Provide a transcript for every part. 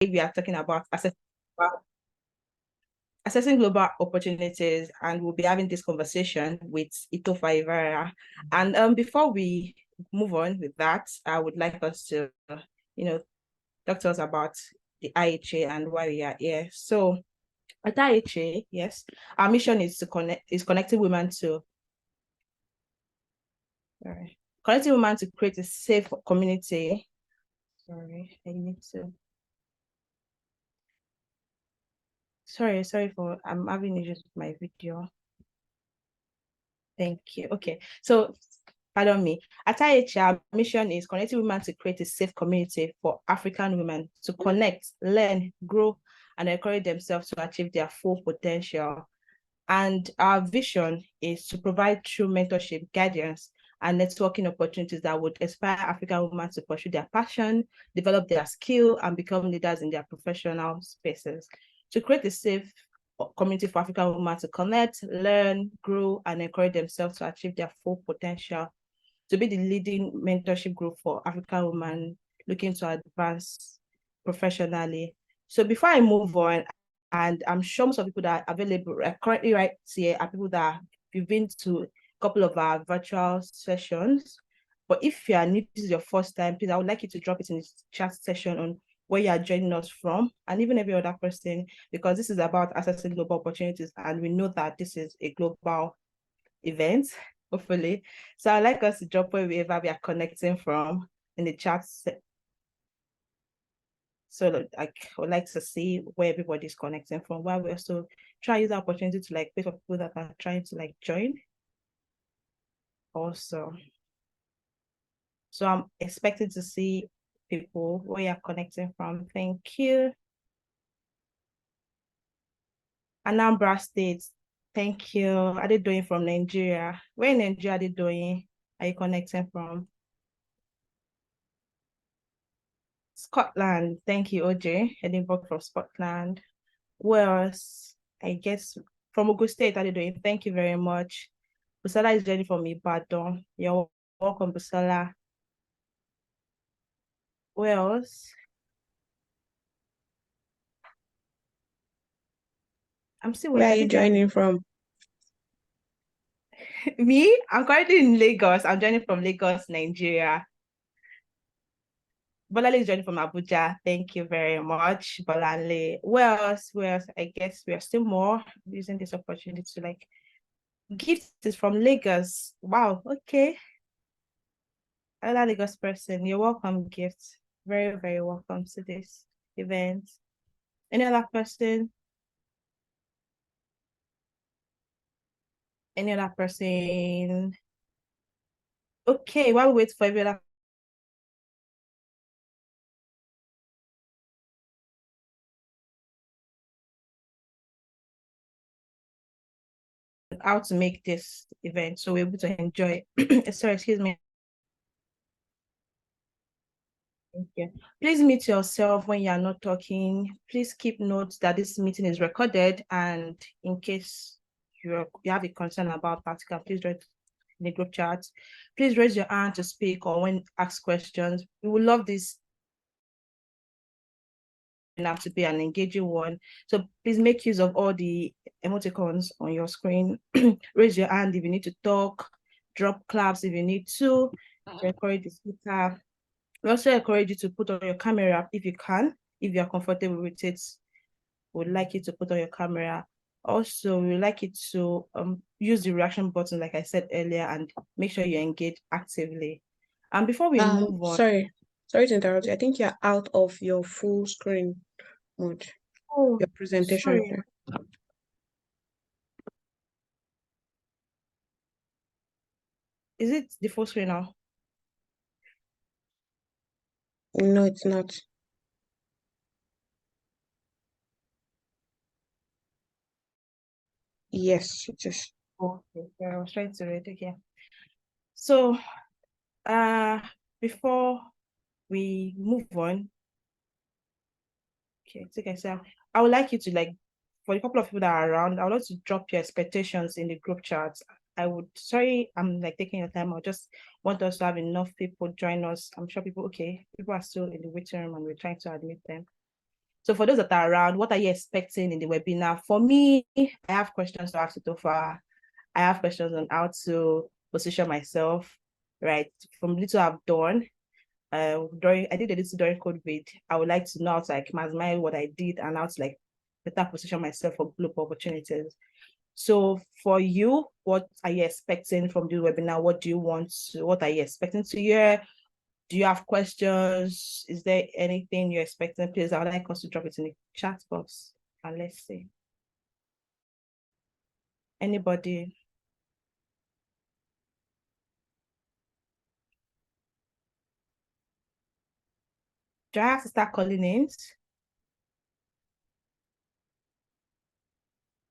we are talking about assessing global opportunities, and we'll be having this conversation with Itofa Ivarah. And before we move on with that, I would like us to, talk to us about the IHA and why we are here. So at IHA, yes, our mission is connecting women to connecting women to create a safe community. Sorry, I need to. Sorry for I'm having issues with my video. Thank you. Okay, so pardon me. At IHA, our mission is connecting women to create a safe community for African women to connect, learn, grow, and encourage themselves to achieve their full potential. And our vision is to provide true mentorship, guidance, and networking opportunities that would inspire African women to pursue their passion, develop their skill, and become leaders in their professional spaces. To create a safe community for African women to connect, learn, grow, and encourage themselves to achieve their full potential. To be the leading mentorship group for African women looking to advance professionally. So before I move on, and I'm sure most of the people that are available currently right here are people that have been to a couple of our virtual sessions. But if you are new, this is your first time, please, I would like you to drop it in the chat section on where you are joining us from, and even every other person, because this is about accessing global opportunities, and we know that this is a global event, hopefully. So I'd like us to drop wherever we are connecting from in the chat. So I would like to see where everybody's connecting from, while we also try to use the opportunity to wait for people that are trying to join also. So I'm expecting to see people where you're connecting from. Thank you. Anambra State. Thank you. Are they doing from Nigeria? Where in Nigeria are they doing? Are you connecting from? Scotland. Thank you, OJ. Edinburgh from Scotland. Wales, I guess from Ogun State, are they doing? Thank you very much. Busala is joining from Ibadan. You're welcome, Busala. Wales. I'm still waiting. Where are you joining from? Me? I'm currently in Lagos. I'm joining from Lagos, Nigeria. Bolale is joining from Abuja. Thank you very much, Bolale. Wales, I guess we are still more using this opportunity to gift is from Lagos. Wow, okay. Another Lagos person, you're welcome, gift. Very, very welcome to this event. Any other person? Any other person? Okay, while we wait for every other how to make this event so we're able to enjoy sorry, excuse me. Thank you. Please mute yourself when you are not talking. Please keep notes that this meeting is recorded, and in case you have a concern about particular, please write in the group chat. Please raise your hand to speak or when asked questions. We would love this have to be an engaging one. So please make use of all the emoticons on your screen. Raise your hand if you need to talk, drop claps if you need to encourage the speaker. We also encourage you to put on your camera if you can, if you are comfortable with it. We'd like you to put on your camera. Also, we would like you to use the reaction button, like I said earlier, and make sure you engage actively. And before we move on. Sorry to interrupt you. I think you're out of your full screen mode. Oh, your presentation. Sorry. Is it the full screen now? No, it's not. Yes, it is. Okay, I was trying to read again. So, before we move on, okay, like I said, I would like you to for the couple of people that are around, I would like to drop your expectations in the group chat. Sorry, I'm taking your time. I just want us to have enough people join us. I'm sure people are still in the waiting room and we're trying to admit them. So for those that are around, what are you expecting in the webinar? For me, I have questions to ask Itofa. I have questions on how to position myself, right? From little I've done, I did a little during COVID. I would like to know how to like maximize what I did and how to like better position myself for global opportunities. So for you, what are you expecting from the webinar? What are you expecting to hear? Do you have questions? Is there anything you're expecting? Please, I would like us to drop it in the chat box. And let's see. Anybody? Do I have to start calling names?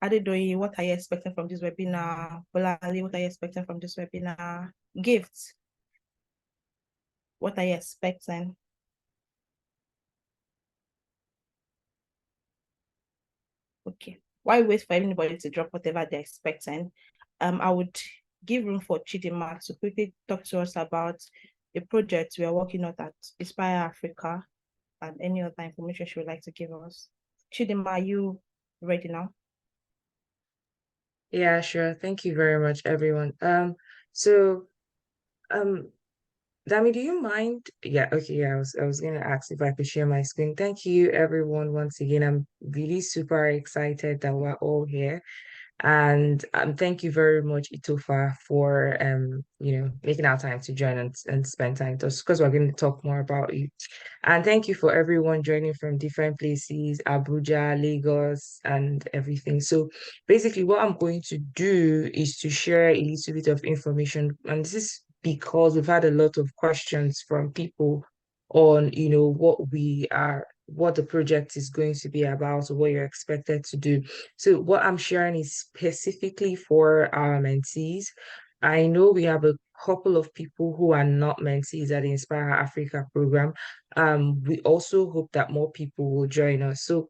Adedoyi, what are you expecting from this webinar? Bolali, what are you expecting from this webinar? Gifts, what are you expecting? Okay. While we wait for anybody to drop whatever they're expecting, I would give room for Chidima to quickly talk to us about a project we are working on at Inspire Africa and any other information she would like to give us. Chidima, are you ready now? Yeah, sure. Thank you very much, everyone. So, um, Dami, do you mind? Yeah, okay. Yeah, I was gonna ask if I could share my screen. Thank you, everyone, once again. I'm really super excited that we're all here. And thank you very much, Itofa, for making our time to join and spend time with us because we're going to talk more about it. And thank you for everyone joining from different places, Abuja, Lagos, and everything. So basically, what I'm going to do is to share a little bit of information, and this is because we've had a lot of questions from people on, what the project is going to be about, or what you're expected to do. So what I'm sharing is specifically for our mentees. I know we have a couple of people who are not mentees at the Inspire Africa program. We also hope that more people will join us. So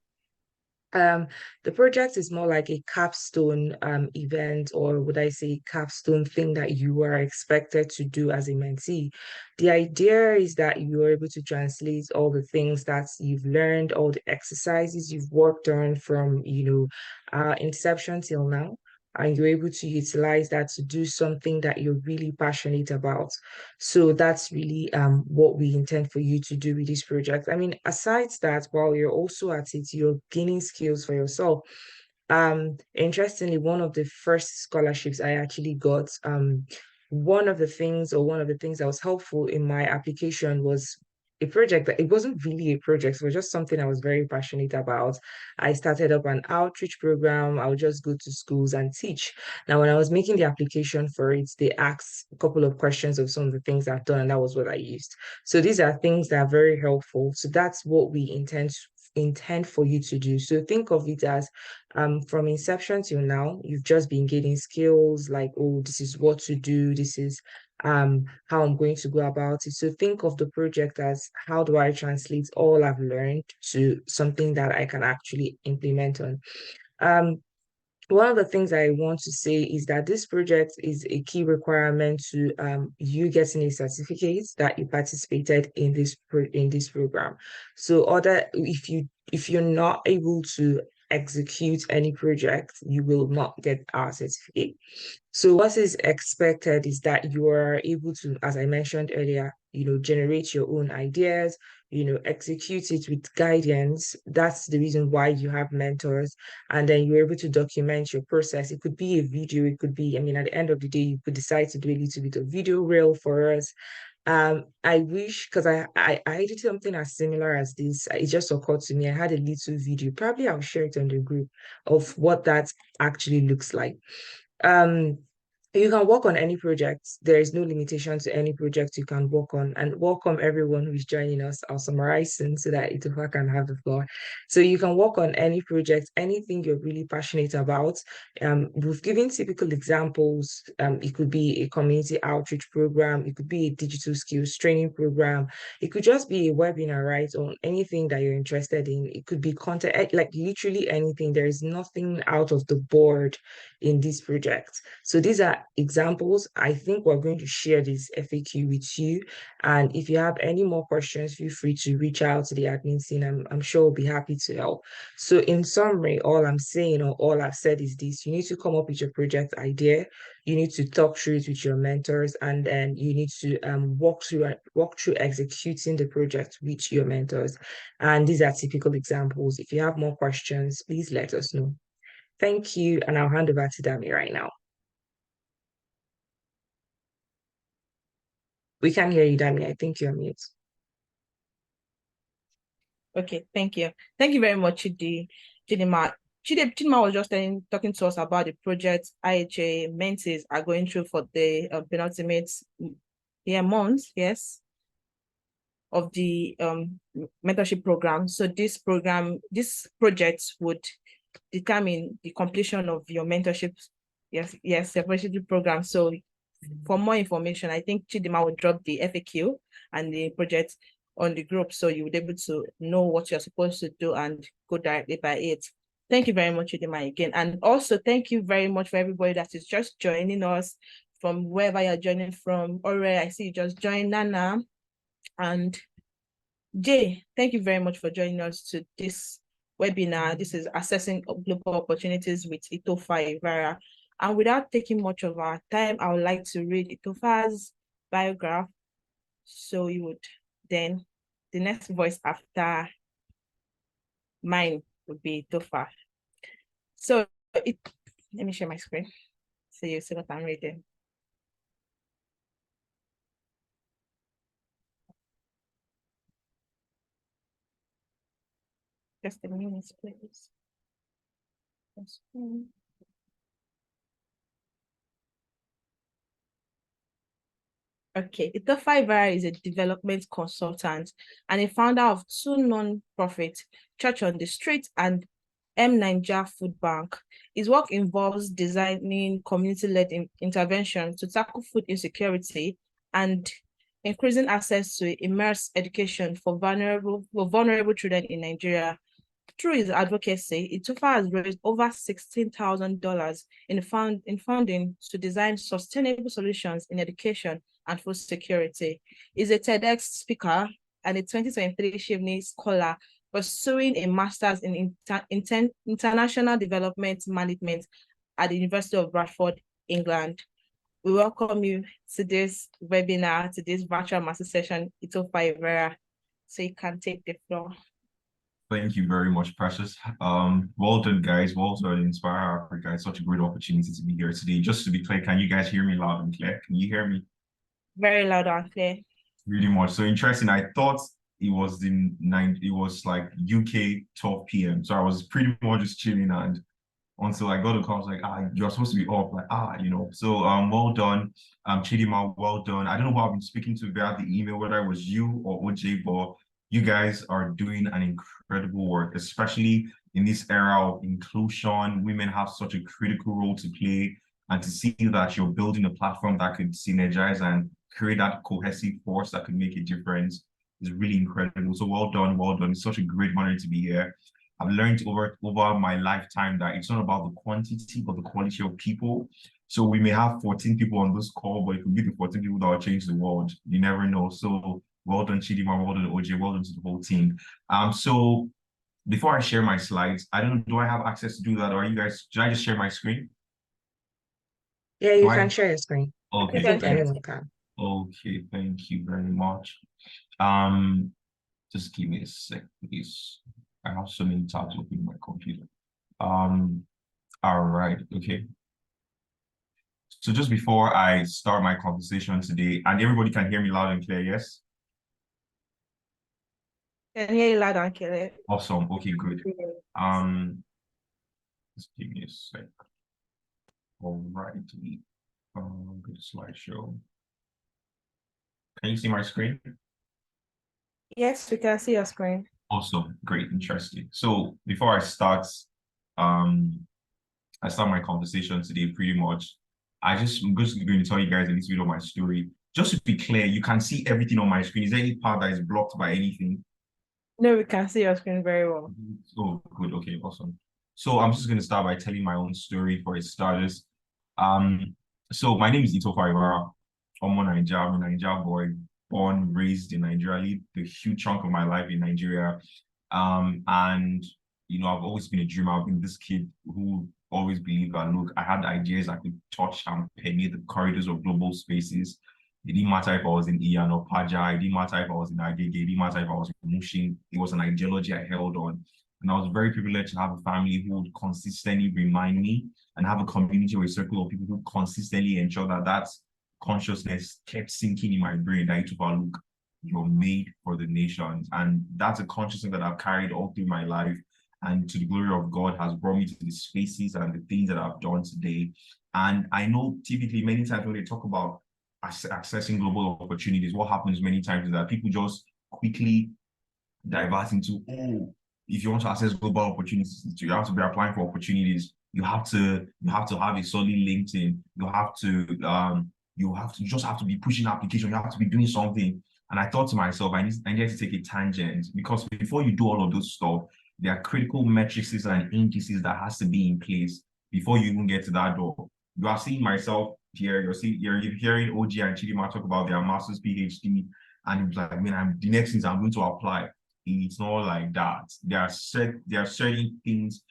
um, the project is more like a capstone event, or would I say capstone thing that you are expected to do as a mentee. The idea is that you are able to translate all the things that you've learned, all the exercises you've worked on from, inception till now. And you're able to utilize that to do something that you're really passionate about. So that's really what we intend for you to do with this project. I mean, aside that, while you're also at it, you're gaining skills for yourself. Interestingly, one of the first scholarships I actually got, one of the things that was helpful in my application was a project that it wasn't really a project, it was just something I was very passionate about. I started up an outreach program. I would just go to schools and teach. Now, when I was making the application for it, they asked a couple of questions of some of the things I've done, and that was what I used. So these are things that are very helpful. So that's what we intend for you to do. So think of it as from inception till now, you've just been getting skills like, oh, this is what to do, this is how I'm going to go about it. So think of the project as how do I translate all I've learned to something that I can actually implement on. Um, One of the things I want to say is that this project is a key requirement to you getting a certificate that you participated in this program. So other if you're not able to execute any project, you will not get our certificate. So what is expected is that you are able to, as I mentioned earlier, generate your own ideas, execute it with guidance. That's the reason why you have mentors. And then you're able to document your process. It could be a video, it could be, I mean, at the end of the day, you could decide to do a little bit of video reel for us. I wish because I did something as similar as this. It just occurred to me. I had a little video. Probably I'll share it on the group of what that actually looks like. Um, you can work on any project. There is no limitation to any project you can work on. And welcome everyone who's joining us. I'll summarize soon so that Itofa can have the floor. So you can work on any project, anything you're really passionate about. We've given typical examples. It could be a community outreach program. It could be a digital skills training program. It could just be a webinar, right? On anything that you're interested in. It could be content, like literally anything. There is nothing out of the board in this project. So these are examples. I think we're going to share this FAQ with you. And if you have any more questions, feel free to reach out to the admin team. I'm sure we'll be happy to help. So in summary, all I'm saying or all I've said is this: you need to come up with your project idea, you need to talk through it with your mentors, and then you need to walk through executing the project with your mentors. And these are typical examples. If you have more questions, please let us know. Thank you, and I'll hand over to Dami right now. We can hear you, Dami. I think you're mute. Okay, thank you. Thank you very much, Chidima. Chidima was just talking to us about the project IHA mentees are going through for the penultimate month, yes, of the mentorship program. So this project would determine the completion of your mentorship, your mentorship program. So for more information, I think Chidima will drop the FAQ and the project on the group, so you will be able to know what you're supposed to do and go directly by it. Thank you very much, Chidima, again. And also thank you very much for everybody that is just joining us from wherever you're joining from. Ore, I see you just joined, Nana. And Jay, thank you very much for joining us to this webinar. This is Assessing Global Opportunities with Itofa Ivarah. And without taking much of our time, I would like to read Itofa's biography. So you would then, the next voice after mine would be Itofa. So let me share my screen so you see what I'm reading. Just a minute, please. Okay, Itofa Ivarah is a development consultant and a founder of two non-profit, Church on the Street and Niger Food Bank. His work involves designing community-led interventions to tackle food insecurity and increasing access to immersive education for vulnerable children in Nigeria. Through his advocacy, Itofa has raised over $16,000 in funding to design sustainable solutions in education and food security. He's a TEDx speaker and a 2023 Shivni Scholar, pursuing a master's in international development management at the University of Bradford, England. We welcome you to this webinar, to this virtual master session, Itofa Ivarah. So you can take the floor. Thank you very much, Precious. Well done, guys. Well done, Inspire Africa. It's such a great opportunity to be here today. Just to be clear, can you guys hear me loud and clear? Can you hear me? Very loud and clear. Really much. So interesting. I thought it was it was like UK 12 p.m. So I was pretty much just chilling, and until I got a call, I was like, you're supposed to be up, like, So well done. Chidima, well done. I don't know who I've been speaking to via the email, whether it was you or OJ, but you guys are doing an incredible work, especially in this era of inclusion. Women have such a critical role to play, and to see that you're building a platform that could synergize and create that cohesive force that could make a difference is really incredible. So well done, well done. It's such a great honor to be here. I've learned over my lifetime that it's not about the quantity, but the quality of people. So we may have 14 people on this call, but it could be the 14 people that will change the world. You never know. So well done, Chidima, well done, OJ, well done to the whole team. So before I share my slides, I don't know, do I have access to do that? Or are you guys, should I just share my screen? Yeah, you can share your screen. Okay. I think anyone can. Okay, thank you very much. Just give me a sec, please. I have so many tabs open in my computer. All right, okay. So just before I start my conversation today, and everybody can hear me loud and clear, yes? Can hear you loud and clear. Awesome. Okay, good. Just give me a sec. All right. Good slideshow. Can you see my screen? Yes, we can see your screen. Awesome. Great. Interesting. So before I start my conversation today, pretty much, I'm just going to tell you guys a little bit of my story. Just to be clear, you can see everything on my screen. Is there any part that is blocked by anything? No, we can see your screen very well. Oh, good. Okay, awesome. So I'm just going to start by telling my own story for starters. So my name is Itofa Ivarah. I'm a Niger boy, born, raised in Nigeria, lived a huge chunk of my life in Nigeria. And I've always been a dreamer. I've been this kid who always believed that look, I had ideas I could touch and permeate the corridors of global spaces. It didn't matter if I was in Ian or Paja, it didn't matter if I was in Agege, it didn't matter if I was in Mushin. It was an ideology I held on. And I was very privileged to have a family who would consistently remind me and have a community or a circle of people who consistently ensure that consciousness kept sinking in my brain that look, you're made for the nations. And that's a consciousness that I've carried all through my life. And to the glory of God has brought me to the spaces and the things that I've done today. And I know typically many times when they talk about accessing global opportunities, what happens many times is that people just quickly divert into, oh, if you want to access global opportunities, you have to be applying for opportunities. You have to have a solid LinkedIn. You just have to be pushing application. You have to be doing something. And I thought to myself, I need to take a tangent, because before you do all of those stuff, there are critical metrics and indices that has to be in place before you even get to that door. You are seeing myself here. You're hearing OG and Chidima talk about their master's, PhD, and it's like, I mean, the next things I'm going to apply. It's not like that. There are certain things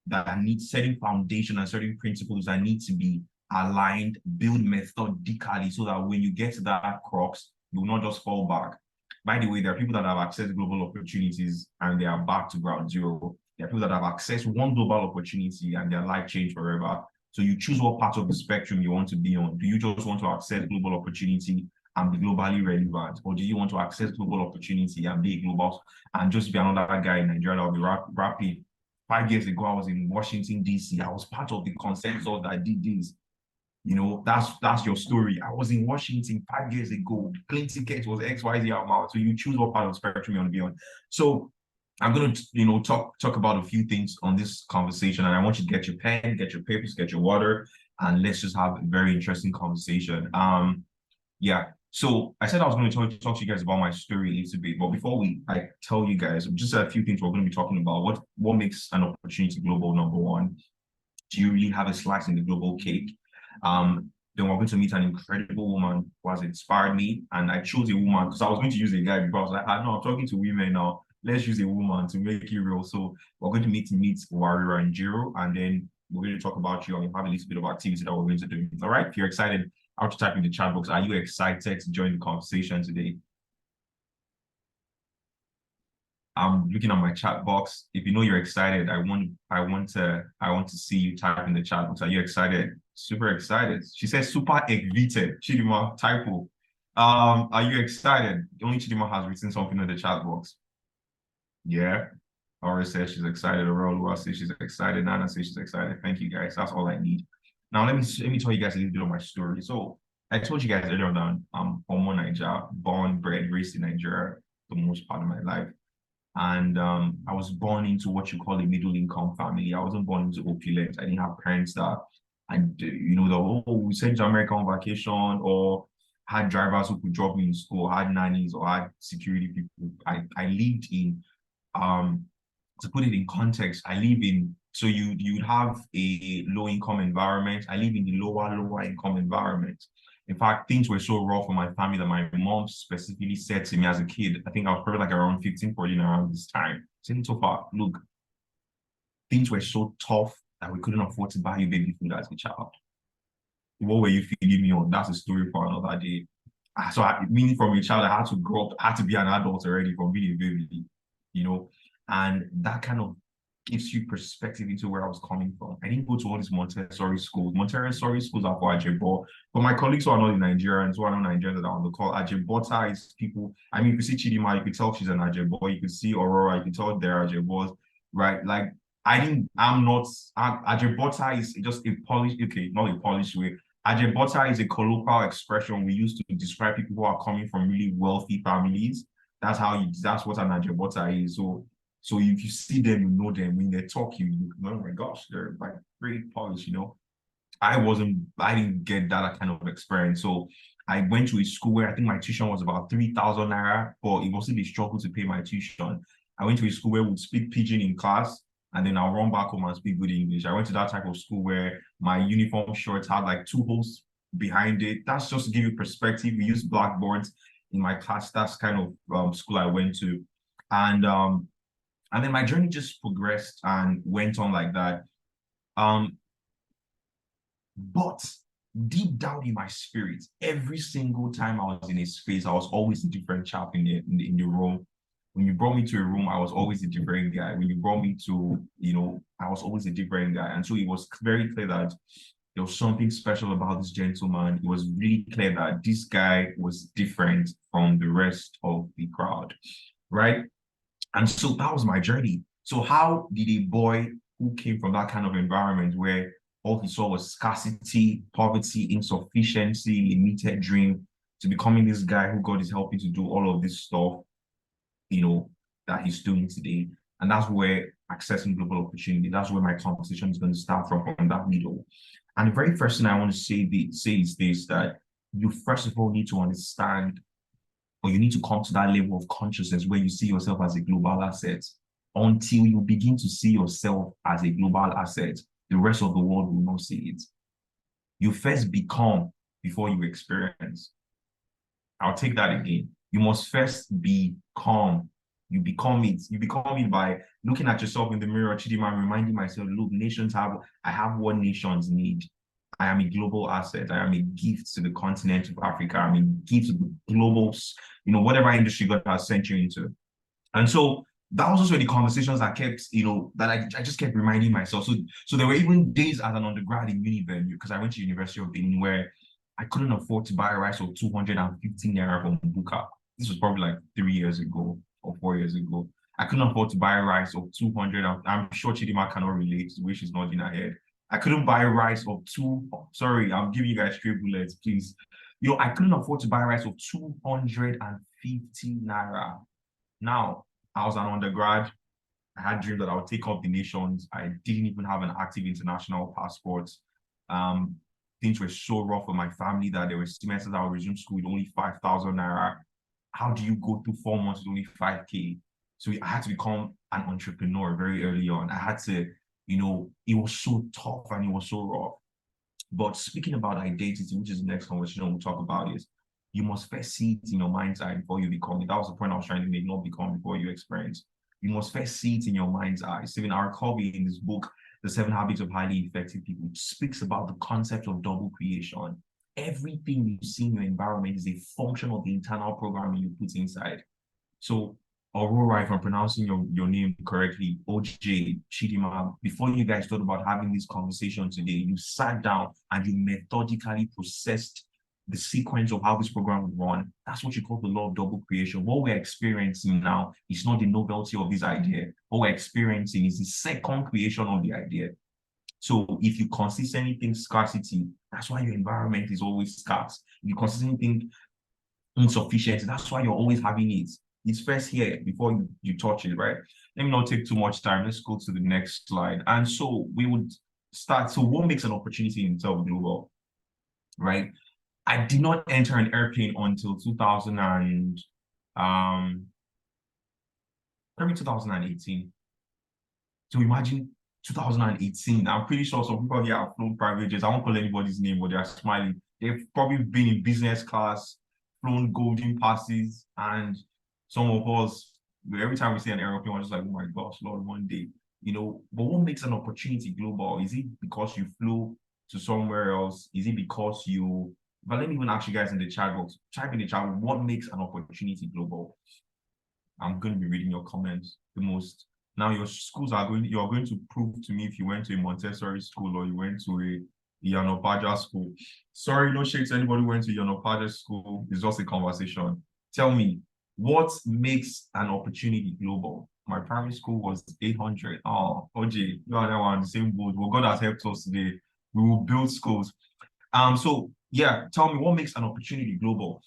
that need certain foundation and certain principles that need to be aligned, built methodically, so that when you get to that crux, you will not just fall back. By the way, there are people that have accessed global opportunities and they are back to ground zero. There are people that have accessed one global opportunity and their life changed forever. So you choose what part of the spectrum you want to be on. Do you just want to access global opportunity and be globally relevant, or do you want to access global opportunity and be global and just be another guy in Nigeria that will be rapid? 5 years ago, I was in Washington, D.C. I was part of the consensus that did this. That's your story. I was in Washington 5 years ago. Plane ticket was XYZ amount. So you choose what part of the spectrum you want to be on. So I'm going to, talk about a few things on this conversation, and I want you to get your pen, get your papers, get your water, and let's just have a very interesting conversation. Yeah. So I said I was going to talk to you guys about my story a little bit, but before I tell you guys just a few things we're going to be talking about. What makes an opportunity global? Number one, do you really have a slice in the global cake? Then we're going to meet an incredible woman who has inspired me, and I chose a woman because I was going to use a guy, because I was like, no, I'm talking to women now. Let's use a woman to make it real. So we're going to meet Warrior and Jiro, and then we're going to talk about you and have a little bit of activity that we're going to do. All right, if you're excited, I'll just type in the chat box. Are you excited to join the conversation today? I'm looking at my chat box. If you know you're excited, I want to see you type in the chat box. Are you excited? Super excited. She says super excited. Chidima, typo. Are you excited? Only Chidima has written something in the chat box. Yeah. Aura says she's excited. Aurora says she's excited. Nana says she's excited. Thank you guys. That's all I need. Now let me tell you guys a little bit of my story. So I told you guys earlier that I'm from Nigeria, born, bred, raised in Nigeria the most part of my life. And I was born into what you call a middle income family. I wasn't born into opulence. I didn't have parents that, we sent to America on vacation, or had drivers who could drop me in school, had nannies, or had security people. I lived in, to put it in context, I live in, so you'd have a low income environment. I live in the lower income environment. In fact, things were so rough for my family that my mom specifically said to me as a kid, I think I was probably like around 15, 14 around this time, saying, so far, look, things were so tough that we couldn't afford to buy you baby food as a child. What were you feeding me on? That's a story for another day. So meaning from a child, I had to grow up, I had to be an adult already from being a baby, and that kind of gives you perspective into where I was coming from. I didn't go to all these Montessori schools. Montessori schools are for Ajebo. But my colleagues who are not Nigerians, who are not Nigerians that are on the call, Ajebota is people. I mean, if you see Chidima, you could tell she's an Ajebo. You could see Aurora, you could tell they're Ajebos, right? Like, Ajebota is just a polished, okay, not a polished way. Ajebota is a colloquial expression we use to describe people who are coming from really wealthy families. That's what an Ajebota is. So if you see them, you know them. When they talk, you oh my gosh, they're like pretty polished, I didn't get that kind of experience. So I went to a school where I think my tuition was about 3,000 naira, but it wasn't a struggle to pay my tuition. I went to a school where we'd speak pidgin in class, and then I'll run back home and speak good English. I went to that type of school where my uniform shorts had like 2 holes behind it. That's just to give you perspective. We use blackboards in my class. That's kind of school I went to. And then my journey just progressed and went on like that. But deep down in my spirit, every single time I was in a space, I was always a different chap in the room. When you brought me to a room, I was always a different guy. When you brought me to, I was always a different guy. And so it was very clear that there was something special about this gentleman. It was really clear that this guy was different from the rest of the crowd, right? And so that was my journey. So how did a boy who came from that kind of environment where all he saw was scarcity, poverty, insufficiency, limited dream, to becoming this guy who God is helping to do all of this stuff, that he's doing today? And that's where accessing global opportunity, that's where my conversation is going to start from that middle. And the very first thing I want to say is this, that you first of all need to understand, or you need to come to that level of consciousness where you see yourself as a global asset. Until you begin to see yourself as a global asset, the rest of the world will not see it. You first become before you experience. I'll take that again. You must first become. You become it. You become it by looking at yourself in the mirror, Chidima, and reminding myself, look, I have what nations need. I am a global asset. I am a gift to the continent of Africa. I'm a gift to the global, whatever industry God has sent you into. And so that was also the conversations I kept, that I just kept reminding myself. So there were even days as an undergrad in Univen, because I went to University of Benin, where I couldn't afford to buy a rice of 250 naira from Buka. This was probably like 3 years ago or 4 years ago. I couldn't afford to buy a rice of 200. I'm sure Chidima cannot relate to the way she's nodding her head. I couldn't buy a rice of sorry, I'm giving you guys straight bullets, please. I couldn't afford to buy a rice of 250 naira. Now, I was an undergrad. I had dreams that I would take up the nations. I didn't even have an active international passport. Things were so rough for my family that there were semesters I would resume school with only 5,000 naira. How do you go through 4 months with only 5K? So I had to become an entrepreneur very early on. I had to, it was so tough and it was so rough. But speaking about identity, which is the next conversation we'll talk about, is you must first see it in your mind's eye before you become it. That was the point I was trying to make, not become before you experience. You must first see it in your mind's eye. Stephen R. Covey, in his book, The 7 Habits of Highly Effective People, speaks about the concept of double creation. Everything you see in your environment is a function of the internal programming you put inside. So Aurora, if I'm pronouncing your name correctly, OJ, Chidima, before you guys thought about having this conversation today, you sat down and you methodically processed the sequence of how this program would run. That's what you call the law of double creation. What we're experiencing now is not the novelty of this idea. What we're experiencing is the second creation of the idea. So if you consistently think scarcity, that's why your environment is always scarce. If you consistently think insufficiency, that's why you're always having it. It's first here before you touch it, right? Let me not take too much time. Let's go to the next slide. And so we would start. So what makes an opportunity in itself global, right? I did not enter an airplane until 2018. So imagine 2018. I'm pretty sure some people here have flown private jets. I won't call anybody's name, but they're smiling. They've probably been in business class, flown golden passes, and some of us, every time we see an airplane, we're just like, oh my gosh, Lord, one day. But what makes an opportunity global? Is it because you flew to somewhere else? Is it because but let me even ask you guys in the chat box, type in the chat, what makes an opportunity global? I'm going to be reading your comments the most. Now you're going to prove to me if you went to a Montessori school or you went to a Yanopaja school. Sorry, no shade to anybody who went to Yanopaja school. It's just a conversation. Tell me, what makes an opportunity global? My primary school was 800. Oh, OJ, you and I were on the same boat. Well, God has helped us today. We will build schools. So yeah, tell me, what makes an opportunity global?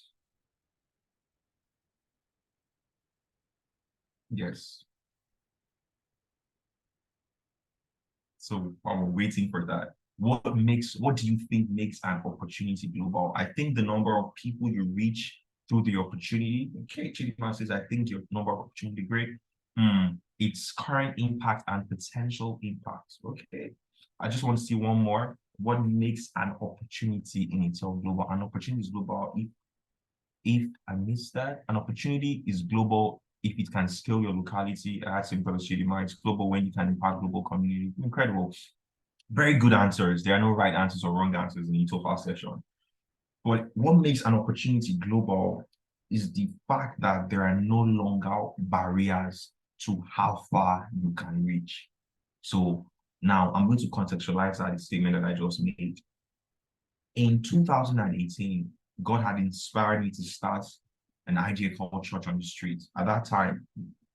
Yes. So while we're waiting for that, what do you think makes an opportunity global? I think the number of people you reach through the opportunity. Okay, Chidima says, I think your number of opportunity, great. Its current impact and potential impact. Okay. I just want to see one more. what makes an opportunity in itself global. An opportunity is global if I missed that. An opportunity is global if it can scale your locality. I had simple as Chidima. It's global when you can impact global community. Incredible. Very good answers. There are no right answers or wrong answers in the Itofa session. But what makes an opportunity global is the fact that there are no longer barriers to how far you can reach. So now I'm going to contextualize that statement that I just made. In 2018, God had inspired me to start an idea called Church on the Street. At that time,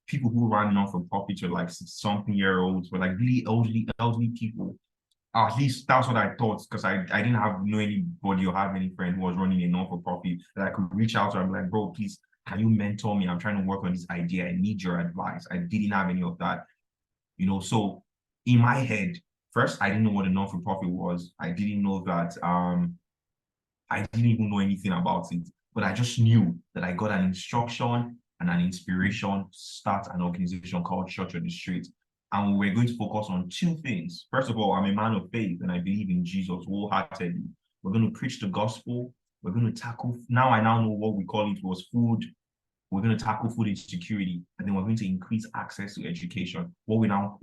people who ran non-for-profit were like something-year-olds, were like really elderly people. At least that's what I thought, because I didn't know anybody or have any friend who was running a non-for-profit that I could reach out to and be like, bro, please, can you mentor me? I'm trying to work on this idea. I need your advice. I didn't have any of that. So in my head, first, I didn't know what a non-for-profit was. I didn't know that I didn't even know anything about it, but I just knew that I got an instruction and an inspiration to start an organization called Church on the Street. And we're going to focus on two things. First of all, I'm a man of faith and I believe in Jesus wholeheartedly. We're going to preach the gospel. We're going to tackle, now I know what we call it was food. We're going to tackle food insecurity, and then we're going to increase access to education. What we now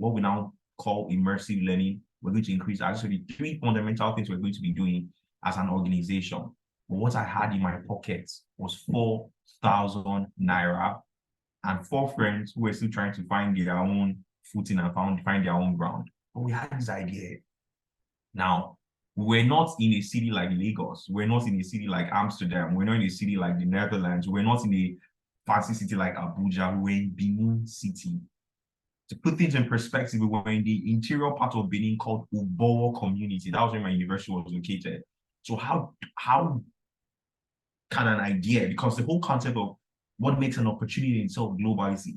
call immersive learning. We're going to increase access to the three fundamental things we're going to be doing as an organization. But what I had in my pocket was 4,000 naira and 4 friends who were still trying to find their own footing and find their own ground. But we had this idea. Now, we're not in a city like Lagos. We're not in a city like Amsterdam. We're not in a city like the Netherlands. We're not in a fancy city like Abuja. We're in Benin City. To put things in perspective, we were in the interior part of Benin called Ubowo community. That was where my university was located. So how can an idea, because the whole concept of what makes an opportunity in itself global is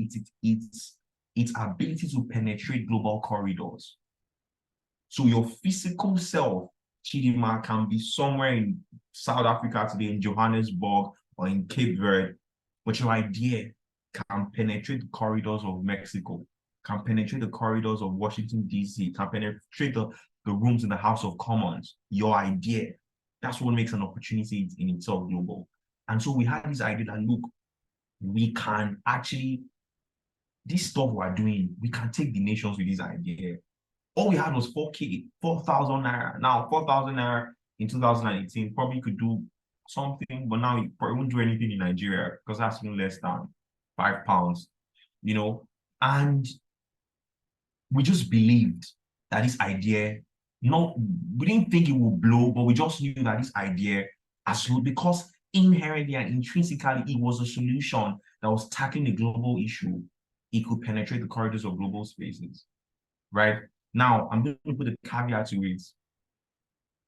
its ability to penetrate global corridors. So your physical self, Chidima, can be somewhere in South Africa today, in Johannesburg or in Cape Verde, but your idea can penetrate the corridors of Mexico, can penetrate the corridors of Washington, D.C., can penetrate the rooms in the House of Commons. Your idea, that's what makes an opportunity in itself global. And so we had this idea that, look, we can actually, this stuff we're doing, we can take the nations with this idea. All we had was 4,000 naira. Now, 4,000 naira in 2018 probably could do something, but now it probably won't do anything in Nigeria because that's even less than £5, and we just believed that this idea, we didn't think it would blow, but we just knew that this idea, because inherently and intrinsically, it was a solution that was tackling a global issue. It could penetrate the corridors of global spaces, right? Now, I'm going to put a caveat to it.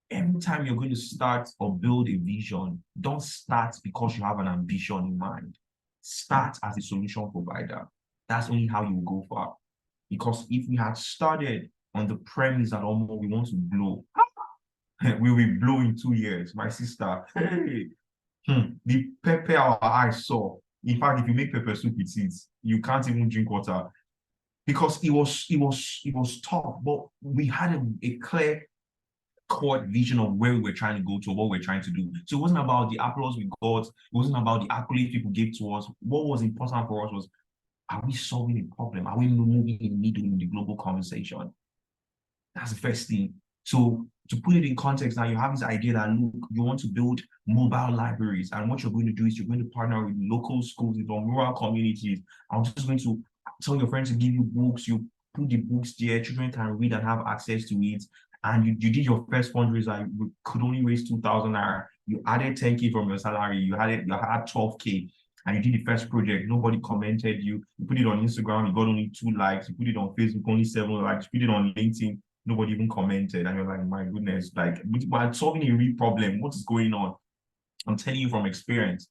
Every time you're going to start or build a vision, don't start because you have an ambition in mind. Start as a solution provider. That's only how you will go far. Because if we had started on the premise that we want to blow, we will blow in 2 years. My sister, hey, the pepper our eyes saw. In fact, if you make pepper soup with it, you can't even drink water. Because it was tough, but we had a clear core vision of where we were trying to go to, what we're trying to do. So it wasn't about the applause we got, it wasn't about the accolades people gave to us. What was important for us was, are we solving a problem? Are we moving in the middle in the global conversation? That's the first thing. So to put it in context, now you have this idea that, look, you want to build mobile libraries, and what you're going to do is you're going to partner with local schools in rural communities. I'm just going to tell your friends to give you books. You put the books there, children can read and have access to it. And you did your first fundraiser, you could only raise 2,000 naira. You added 10K from your salary, you had 12K, and you did the first project. Nobody commented you. You put it on Instagram, you got only 2 likes. You put it on Facebook, only 7 likes. You put it on LinkedIn, nobody even commented. And you're like, my goodness, like, we're solving a real problem. What is going on? I'm telling you from experience.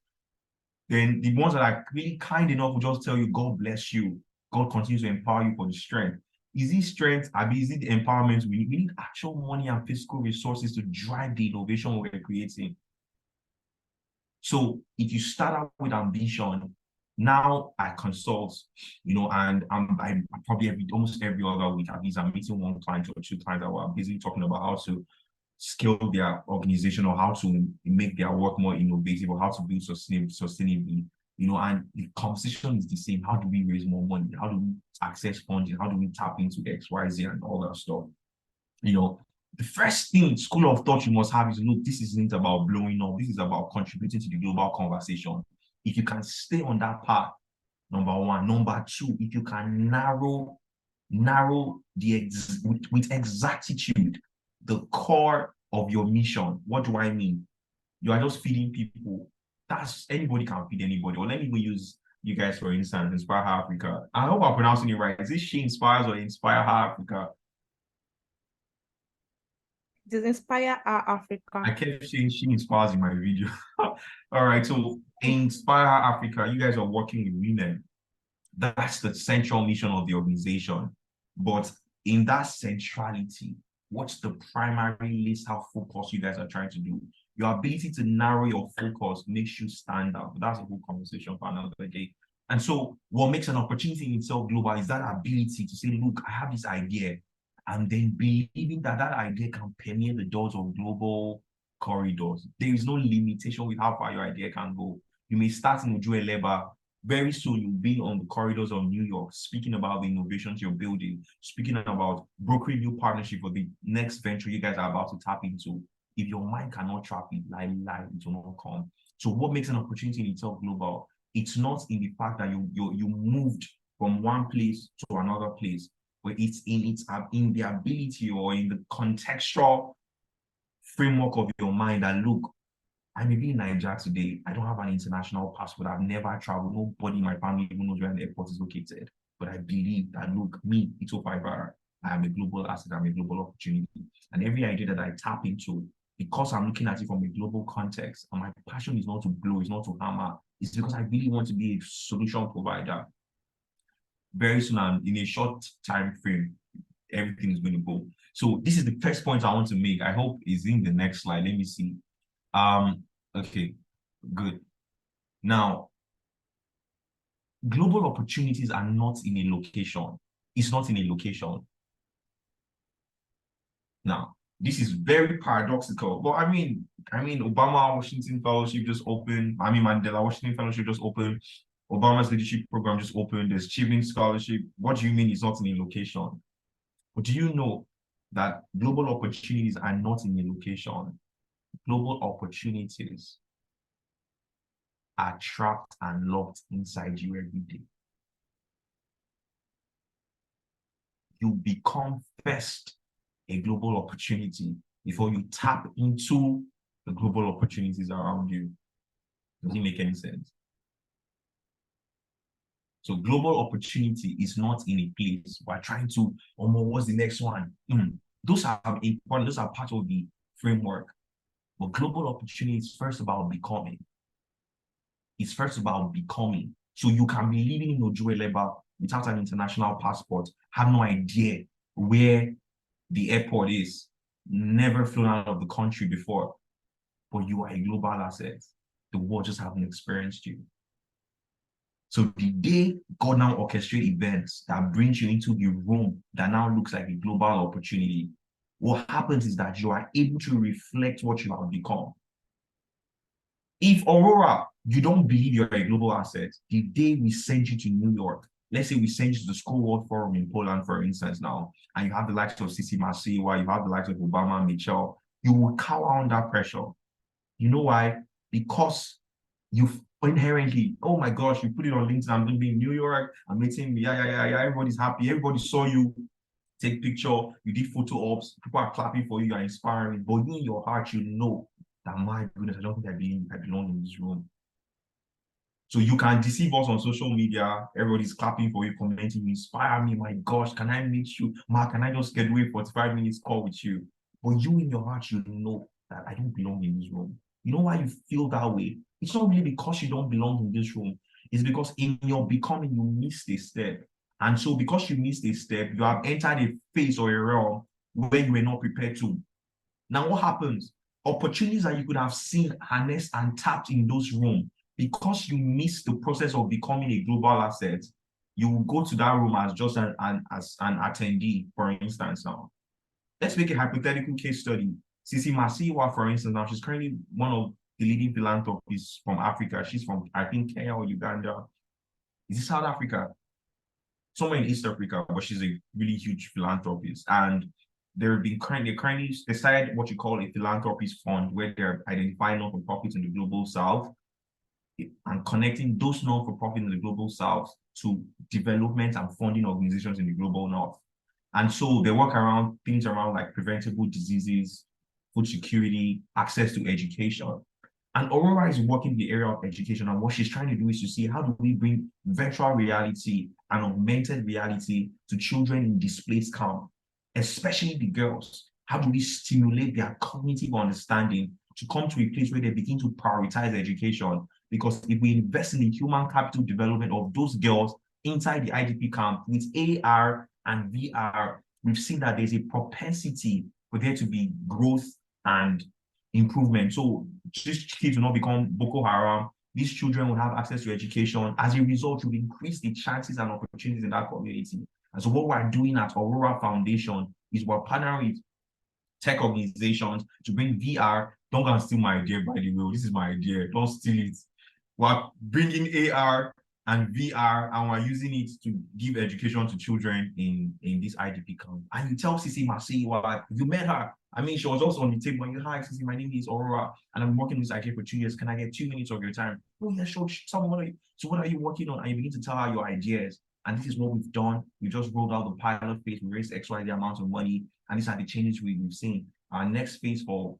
Then the ones that are really kind enough will just tell you, God bless you. God continues to empower you for the strength. Is it strength? Is it the empowerment? We need actual money and physical resources to drive the innovation we're creating. So if you start out with ambition, now I consult, and I probably almost every other week at least I'm meeting one client or 2 clients that we're busy talking about how to scale their organization or how to make their work more innovative or how to build sustainably, and the conversation is the same. How do we raise more money? How do we access funding? How do we tap into XYZ and all that stuff? The first thing school of thought you must have is, look, this isn't about blowing up. This is about contributing to the global conversation. If you can stay on that path, number one. Number two, if you can narrow with exactitude the core of your mission. What do I mean? You are just feeding people. That's anybody can feed anybody. Or let me use you guys for instance, Inspire Africa. I hope I'm pronouncing it right. Is it She Inspires or Inspire Africa? It is Inspire Our Africa. I kept saying She Inspires in my video. All right, so Inspire Africa, you guys are working with women. That's the central mission of the organization. But in that centrality, what's the primary list, how focused you guys are trying to do? Your ability to narrow your focus makes you stand out. That's a whole conversation for another day. And so what makes an opportunity in itself global is that ability to say, look, I have this idea, and then believing that that idea can permeate the doors of global corridors. There is no limitation with how far your idea can go. You may start in Ujueleba. Very soon you'll be on the corridors of New York, speaking about the innovations you're building, speaking about brokering new partnership for the next venture you guys are about to tap into. If your mind cannot trap it, it will not come. So what makes an opportunity in itself global? It's not in the fact that you moved from one place to another place, but it's in the ability or in the contextual framework of your mind that, look, I may be in Nigeria today. I don't have an international passport. I've never traveled. Nobody in my family even knows where the airport is located. But I believe that, look, me, Itofa Ivarah, I am a global asset. I'm a global opportunity. And every idea that I tap into, because I'm looking at it from a global context, and my passion is not to blow, it's not to hammer, it's because I really want to be a solution provider. Very soon, and in a short time frame, everything is going to go. So this is the first point I want to make. I hope is in the next slide. Let me see. Okay, good. Now, global opportunities are not in a location. It's not in a location. Now, this is very paradoxical. But I mean, Obama Washington Fellowship just opened. Mandela Washington Fellowship just opened. Obama's leadership program just opened. There's Achieving Scholarship. What do you mean it's not in a location? But do you know that global opportunities are not in a location? Global opportunities are trapped and locked inside you every day. You become first a global opportunity before you tap into the global opportunities around you. Does it make any sense? So global opportunity is not in a place. We're trying to, what's the next one? Those are important. Those are part of the framework. But global opportunity is first about becoming. It's first about becoming. So you can be living in Ojueleba without an international passport, have no idea where the airport is, never flown out of the country before, but you are a global asset. The world just haven't experienced you. So the day God now orchestrate events that brings you into the room that now looks like a global opportunity, what happens is that you are able to reflect what you have become. If Aurora, you don't believe you're a global asset, the day we send you to New York, let's say we send you to the School World Forum in Poland, for instance, now, and you have the likes of Sisi Masiwa, you have the likes of Obama, Mitchell, you will cower under pressure. You know why? Because you inherently, oh my gosh, you put it on LinkedIn, I'm going to be in New York, I'm meeting, everybody's happy, everybody saw you, take picture, you did photo ops, people are clapping for you, you're inspiring, but you in your heart, you know that, my goodness, I don't think I belong in this room. So you can deceive us on social media, everybody's clapping for you, commenting, you inspire me, my gosh, can I meet you? Mark, can I just schedule a 45 minutes call with you? But you in your heart, you know that I don't belong in this room. You know why you feel that way? It's not really because you don't belong in this room. It's because in your becoming, you missed a step. And so because you missed a step, you have entered a phase or a realm where you were not prepared to. Now what happens? Opportunities that you could have seen, harnessed, and tapped in those rooms, because you missed the process of becoming a global asset, you will go to that room as just as an attendee, for instance. Now, let's make a hypothetical case study. Sisi Masiwa, for instance, now she's currently one of the leading philanthropists from Africa. She's from, I think, Kenya or Uganda. Is it South Africa? Somewhere in East Africa, but she's a really huge philanthropist. And they currently decided what you call a philanthropist fund, where they're identifying non-for-profits in the global south and connecting those non-for-profits in the global south to development and funding organizations in the global north. And so they work around things around like preventable diseases, food security, access to education. And Aurora is working in the area of education, and what she's trying to do is to see how do we bring virtual reality and augmented reality to children in displaced camp, especially the girls. How do we stimulate their cognitive understanding to come to a place where they begin to prioritize education? Because if we invest in the human capital development of those girls inside the IDP camp with AR and VR, we've seen that there's a propensity for there to be growth and improvement. So these kids will not become Boko Haram. These children will have access to education. As a result, we increase the chances and opportunities in that community. And so what we're doing at Aurora Foundation is we're partnering with tech organizations to bring VR. Don't go and steal my idea, by the way. This is my idea. Don't steal it. We're bringing AR and VR, and we're using it to give education to children in this IDP camp. And you tell Sisi Masiwa, you met her. I mean, she was also on the table. And you, hi, Sisi, my name is Aurora, and I'm working this idea for 2 years. Can I get 2 minutes of your time? Oh, yeah, sure. So what are you working on? And you begin to tell her your ideas. And this is what we've done. We just rolled out the pilot phase. We raised XYZ amount of money. And these are the changes we've seen. Our next phase to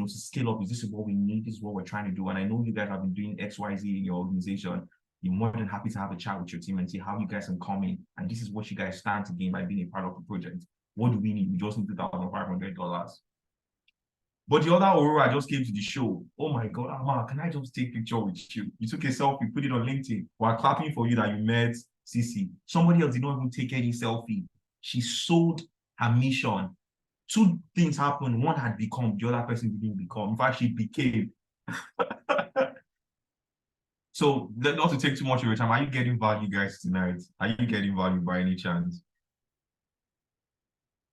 scale up is this is what we need, this is what we're trying to do. And I know you guys have been doing XYZ in your organization. You're more than happy to have a chat with your team and see how you guys can come in. And this is what you guys stand to gain by being a part of the project. What do we need? We just need $2,500. But the other Aurora just came to the show. Oh my God, Ama, can I just take a picture with you? You took a selfie, put it on LinkedIn. We're clapping for you that you met Sisi. Somebody else did not even take any selfie. She sold her mission. 2 things happened. One had become, the other person didn't become. In fact, she became. So, not to take too much of your time, are you getting value, guys, tonight? Are you getting value by any chance?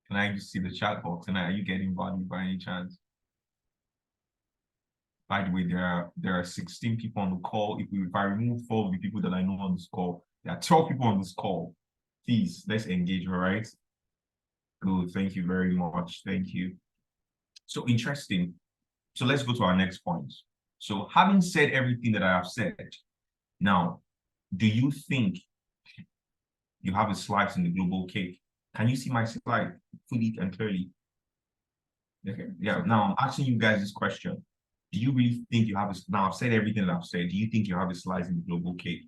Can I just see the chat box tonight? Are you getting value by any chance? By the way, there are 16 people on the call. If I remove 4 of the people that I know on this call, there are 12 people on this call. Please, let's engage, all right? Good, thank you very much. Thank you. So interesting. So let's go to our next point. So having said everything that I have said, now, do you think you have a slice in the global cake? Can you see my slide fully and clearly? Okay, yeah. Now I'm asking you guys this question. Do you really think you have a, now I've said everything that I've said, do you think you have a slice in the global cake?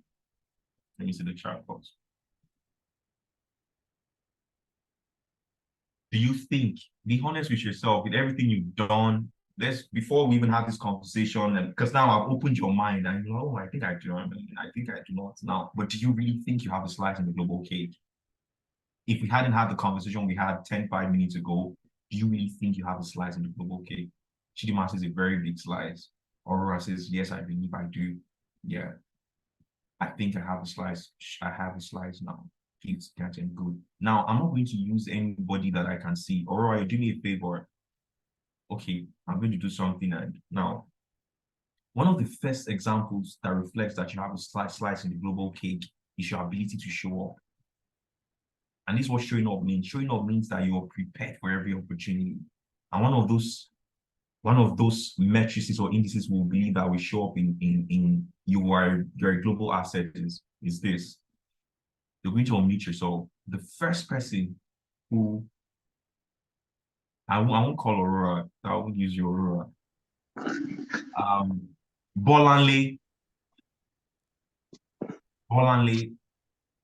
Let me see the chat box. Do you think, be honest with yourself, with everything you've done, before we even have this conversation, and because now I've opened your mind and you know, oh, I think I do, I think I do not now. But do you really think you have a slice in the global cake? If we hadn't had the conversation we had 5 minutes ago, do you really think you have a slice in the global cake? Chidima says a very big slice. Aurora says, yes, I believe I do. Yeah. I think I have a slice. I have a slice now. It's getting good. Now, I'm not going to use anybody that I can see. Aurora, do me a favor. Okay, I'm going to do something. And now, one of the first examples that reflects that you have a slice in the global cake is your ability to show up. And this is what showing up means. Showing up means that you are prepared for every opportunity. And one of those matrices or indices we believe that will show up in your global asset is this. You're going to unmute yourself. The first person who I won't call Aurora, I won't use your Aurora. Bolanle,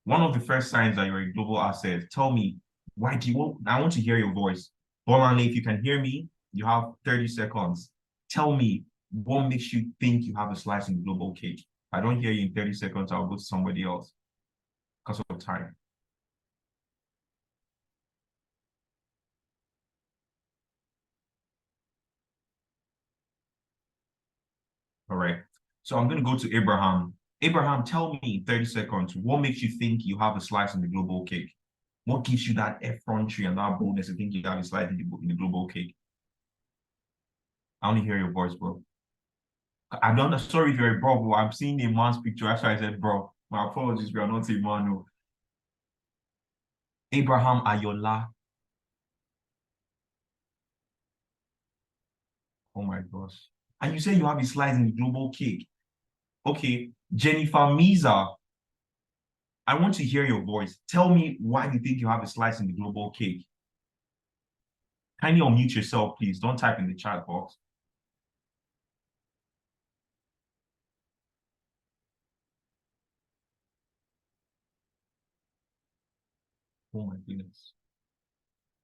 one of the first signs that you're a global asset. Tell me, I want to hear your voice. Bolanle, if you can hear me, you have 30 seconds. Tell me what makes you think you have a slice in the global cake. If I don't hear you in 30 seconds, I'll go to somebody else because of time. All right. So I'm going to go to Abraham. Abraham, tell me in 30 seconds, what makes you think you have a slice in the global cake? What gives you that effrontery and that boldness to think you have a slide in the global cake? I want to hear your voice, bro. I'm not sorry if you're a bro, but I'm seeing a man's picture. That's why I said, bro. My apologies, we are not a man. No. Abraham Ayola. Oh my gosh. And you say you have a slide in the global cake. Okay. Jennifer Miza. I want to hear your voice. Tell me why you think you have a slice in the global cake. Kindly unmute yourself, please. Don't type in the chat box. Oh my goodness.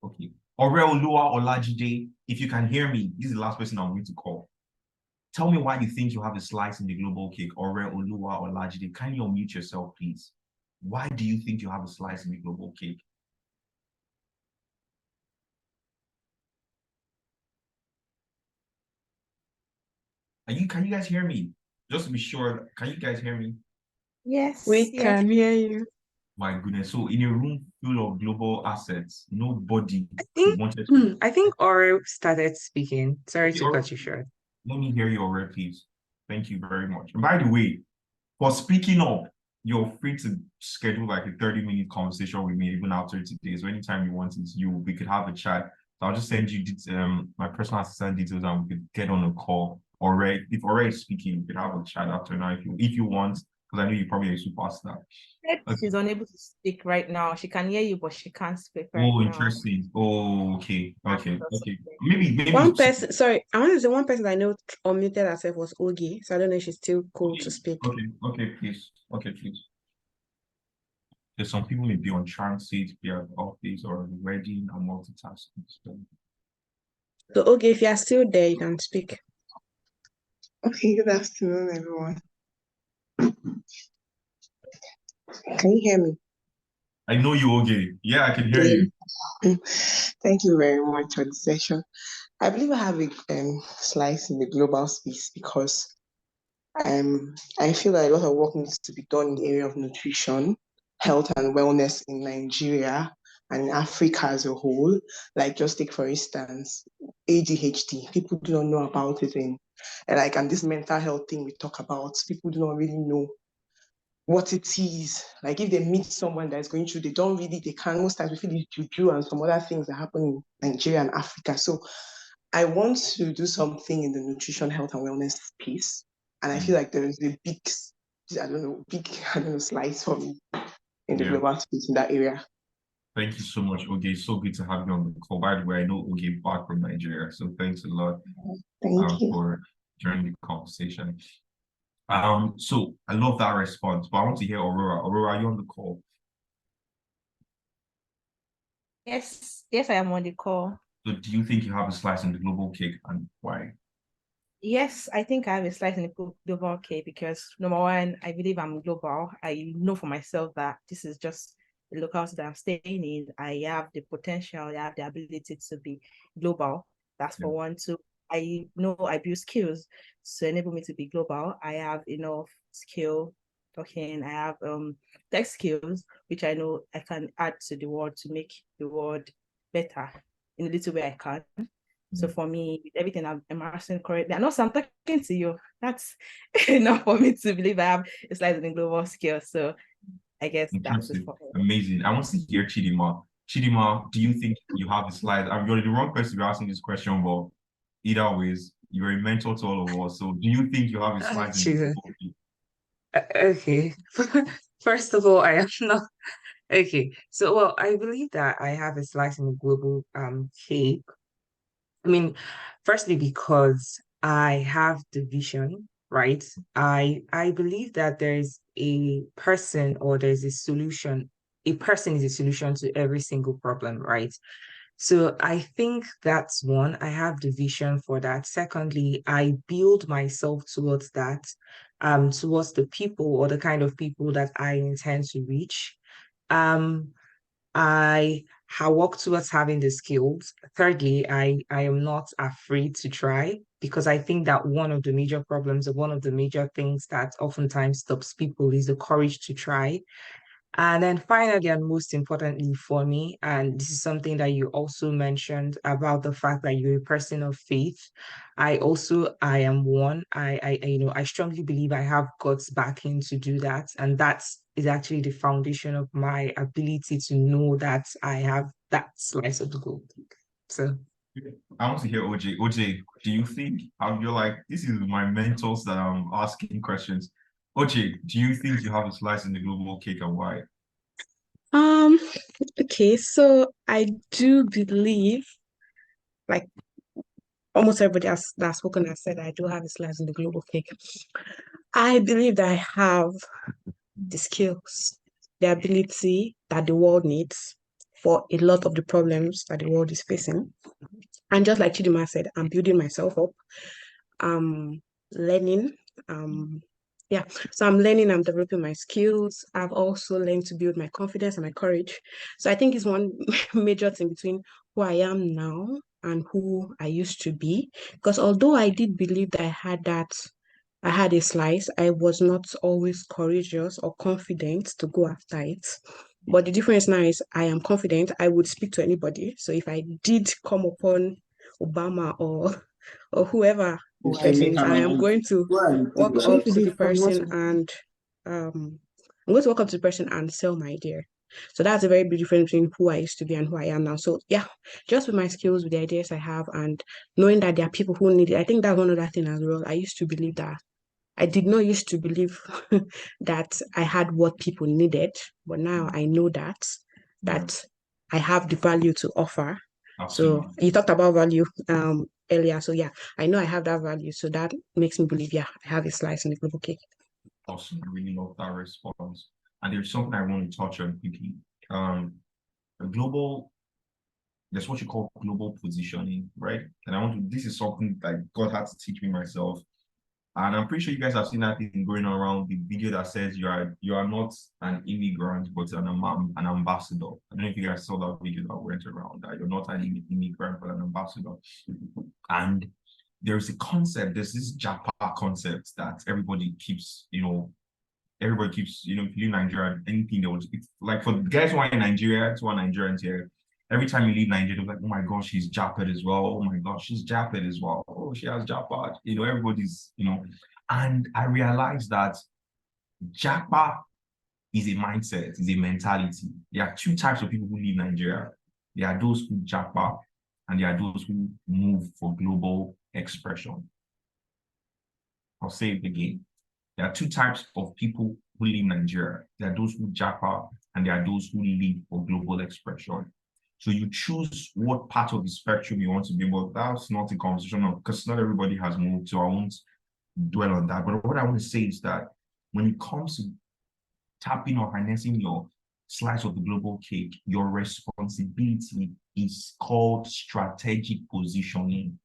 Okay. Oreolua Olajide, if you can hear me, this is the last person I'm going to call. Tell me why you think you have a slice in the global cake. Oreolua Olajide, can you unmute yourself, please? Why do you think you have a slice in the global cake? Can you guys hear me? Just to be sure, can you guys hear me? Yes. We yes. can hear you. My goodness. So in a room full of global assets, nobody wanted I think Ore started speaking. Sorry Okay, to cut you short. let me hear your word, please. Thank you very much. And by the way, for speaking up, you're free to schedule like a 30-minute conversation with me even after today. So anytime you want it, we could have a chat. So I'll just send you my personal assistant details and we could get on a call. If already speaking, we could have a chat after now if you want, because I know you're probably a superstar. Okay. She's unable to speak right now. She can hear you, but she can't speak right Oh, now. interesting. Oh, okay. That's Maybe One person, sorry, I want to say one person I know unmuted herself was Ogi, so I don't know if she's still cool to speak. Okay, please. Okay, please. There's some people may be on transit, be at office or wedding and multitasking. So Ogi, if you are still there, you can speak. Okay, good afternoon, everyone. Can you hear me? I know you, okay. Yeah, I can hear you. Thank you very much for the session. I believe I have a slice in the global space because I feel that a lot of work needs to be done in the area of nutrition, health, and wellness in Nigeria and in Africa as a whole. Like, just take for instance, ADHD. People do not know about it, and this mental health thing we talk about, people do not really know what it is. Like, if they meet someone that's going through, they can, most times we feel it's juju and some other things that happen in Nigeria and Africa. So I want to do something in the nutrition, health, and wellness piece. And I feel like there is a big, I don't know, slice for me in the Yeah. global space in that area. Thank you so much, Oge. It's so good to have you on the call. By the way, I know Oge back from Nigeria, so thanks a lot Thank you. for joining the conversation. So I love that response, but I want to hear Aurora. Aurora, are you on the call? Yes, I am on the call. So do you think you have a slice in the global cake and why? Yes, I think I have a slice in the global cake because number one, I believe I'm global. I know for myself that this is just the locality that I'm staying in. I have the potential, I have the ability to be global. That's for one. Two, I know I build skills to enable me to be global. I have enough skill talking. I have tech skills, which I know I can add to the world to make the world better in a little way I can. So for me, with everything I'm immersing currently, I know I'm talking to you. That's enough for me to believe I have a slice in global scale. So I guess that's it for me. Amazing. I want to hear Chidima. Chidima, do you think you have a slide? You're the wrong person to be asking this question, but either ways, you're a mentor to all of us. So do you think you have a slide in the Jesus. global cake? Okay. First of all, I am not okay. So, well, I believe that I have a slice in the global cake. I mean, firstly, because I have the vision, right? I believe that there's a person or there's a solution. A person is a solution to every single problem, right? So I think that's one. I have the vision for that. Secondly, I build myself towards that, towards the people or the kind of people that I intend to reach. Um, I work towards having the skills. Thirdly, I am not afraid to try because I think that one of the major problems or one of the major things that oftentimes stops people is the courage to try. And then finally, and most importantly for me, and this is something that you also mentioned about the fact that you're a person of faith. I am one. I strongly believe I have God's backing to do that. And that is actually the foundation of my ability to know that I have that slice of the gold. So I want to hear OJ. OJ, do you think you're like, this is my mentors that I'm asking questions. OJ, do you think you have a slice in the global cake and why? Um, okay, so I do believe, like almost everybody that's spoken has said, I do have a slice in the global cake. I believe that I have the skills, the ability that the world needs for a lot of the problems that the world is facing. And just like Chidima said, I'm building myself up. Learning. Yeah, so I'm learning, I'm developing my skills. I've also learned to build my confidence and my courage. So I think it's one major thing between who I am now and who I used to be. Because although I did believe that I had a slice, I was not always courageous or confident to go after it. But the difference now is I am confident. I would speak to anybody. So if I did come upon Obama or whoever persons, I am going to walk up to the person and I'm going to walk up to the person and sell my idea. So that's a very big difference between who I used to be and who I am now. So yeah, just with my skills, with the ideas I have, and knowing that there are people who need it. I think that's one other thing as well. I used to believe that I did not used to believe that I had what people needed, but now I know that I have the value to offer. So Absolutely. you talked about value earlier. So yeah, I know I have that value. So that makes me believe, yeah, I have a slice in the global cake. Awesome. I really love that response. And there's something I want to touch on quickly. The global, that's what you call global positioning, right? And this is something that God had to teach me myself. And I'm pretty sure you guys have seen that thing going around, the video that says you are not an immigrant, but an ambassador. I don't know if you guys saw that video that went around, that you're not an immigrant, but an ambassador. And there's a concept, there's this Japa concept that everybody keeps, if you leave Nigeria, anything that was, it's like for guys who are in Nigeria, who are Nigerians here, every time you leave Nigeria, they're like, oh my gosh, she's Japed as well. Oh my gosh, she's Japed as well. Oh, she has Japa. Everybody's, and I realized that Japa is a mindset, is a mentality. There are two types of people who leave Nigeria. There are those who Japa, and there are those who move for global expression. I'll say it again. There are two types of people who leave Nigeria. There are those who Japa, and there are those who leave for global expression. So you choose what part of the spectrum you want to be, but that's not a conversation because not everybody has moved, so I won't dwell on that. But what I want to say is that when it comes to tapping or harnessing your slice of the global cake, your responsibility is called strategic positioning.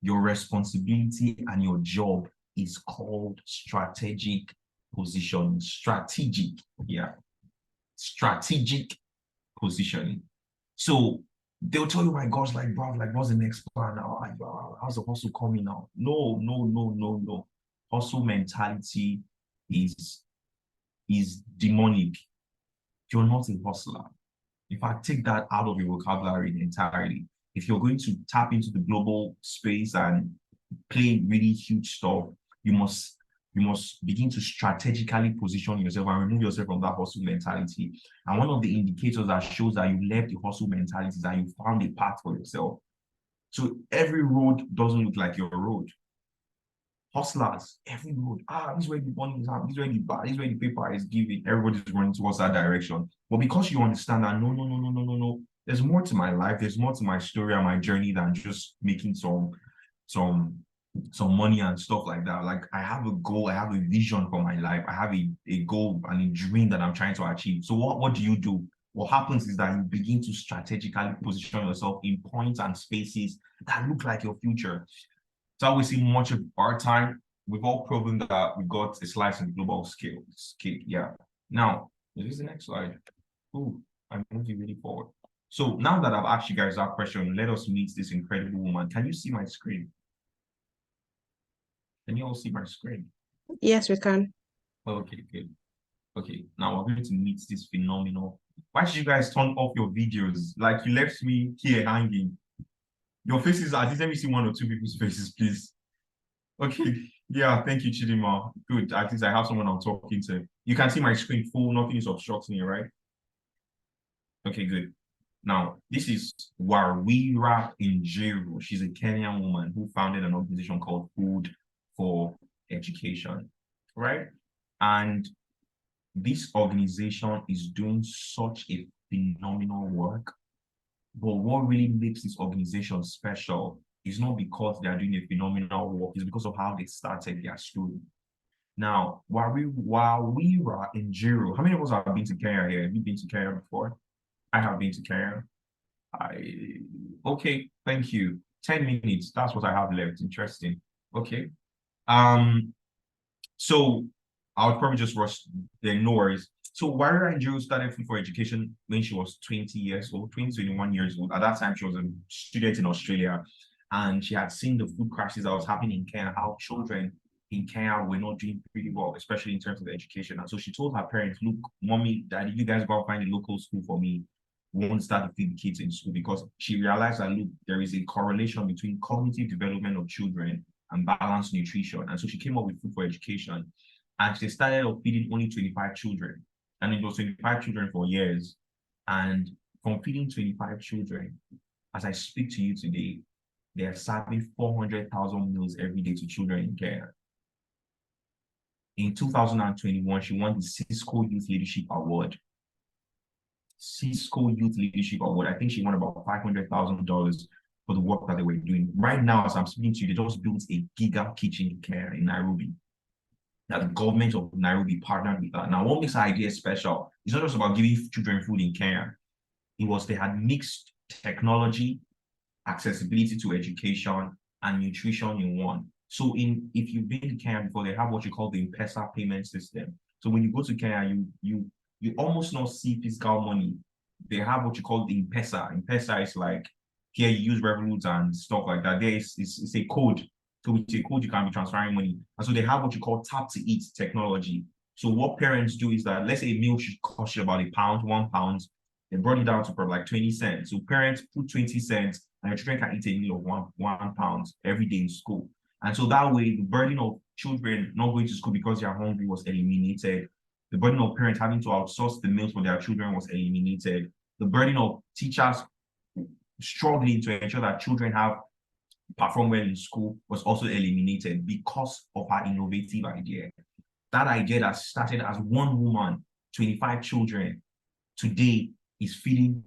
Your responsibility and your job is called strategic positioning. Strategic positioning. So they'll tell you, my gosh, like, bro, like, what's the next plan now? Like, how's the hustle coming now? No. Hustle mentality is demonic. You're not a hustler. If I take that out of your vocabulary entirely, if you're going to tap into the global space and play really huge stuff, you must begin to strategically position yourself and remove yourself from that hustle mentality. And one of the indicators that shows that you left the hustle mentality is that you found a path for yourself. So every road doesn't look like your road. Hustlers, every road, this is where the money is, this is where the paper is given. Everybody's running towards that direction. But because you understand that no, there's more to my life, there's more to my story and my journey than just making some money and stuff like that. Like, I have a goal, I have a vision for my life, I have a goal and a dream that I'm trying to achieve. So what do? What happens is that you begin to strategically position yourself in points and spaces that look like your future. So we see much of our time, we've all proven that we got a slice in the global scale. Yeah. Now, this is the next slide. Ooh, I'm moving really forward. So now that I've asked you guys that question, let us meet this incredible woman. Can you see my screen? Can you all see my screen? Yes, we can. Okay, good. Okay, now we're going to meet this phenomenal. Why should you guys turn off your videos? Like you left me here hanging. Your faces, at least let me see one or two people's faces, please. Okay, yeah, thank you, Chidima. Good, at least I have someone I'm talking to. You can see my screen full, nothing is obstructing you, right? Okay, good. Now, this is Wawira Injiru. She's a Kenyan woman who founded an organization called Food for Education, right? And this organization is doing such a phenomenal work. But what really makes this organization special is not because they are doing a phenomenal work, it's because of how they started their story. Now, Wawira Injiru, how many of us have been to Kenya here? Have you been to Kenya before? I have been to Kenya. Okay, thank you. 10 minutes, that's what I have left. Interesting. Okay. So I'll probably just rush the no worries. So Warrior Angel started Food for Education when she was 20 years old, 21 years old. At that time, she was a student in Australia, and she had seen the food crisis that was happening in Kenya, how children in Kenya were not doing pretty well, especially in terms of education. And so she told her parents, look, mommy, daddy, you guys go find a local school for me. We won't start to feed the kids in school, because she realized that, look, there is a correlation between cognitive development of children and balanced nutrition. And so she came up with Food for Education, and she started off feeding only 25 children. And it was 25 children for years. And from feeding 25 children, as I speak to you today, they are serving 400,000 meals every day to children in Kenya. In 2021, she won the Cisco Youth Leadership Award. Cisco Youth Leadership Award. I think she won about $500,000 for the work that they were doing. Right now, as I'm speaking to you, they just built a giga kitchen in Kenya, in Nairobi. That the government of Nairobi partnered with that. Now, what makes the idea special? It's not just about giving children food in Kenya. It was they had mixed technology, accessibility to education, and nutrition in one. So if you've been to Kenya before, they have what you call the M-Pesa payment system. So when you go to Kenya, you almost not see physical money. They have what you call the M-Pesa. M-Pesa is like, here you use Revolut and stuff like that. There is it's a code. So with a code, you can be transferring money. And so they have what you call tap to eat technology. So what parents do is that, let's say a meal should cost you about £1, £1. They brought it down to probably like 20 cents. So parents put 20 cents and your children can eat a meal of £1 every day in school. And so that way, the burden of children not going to school because they are hungry was eliminated. The burden of parents having to outsource the meals for their children was eliminated. The burden of teachers struggling to ensure that children have perform well in school was also eliminated because of her innovative idea. That idea that started as one woman, 25 children, today is feeding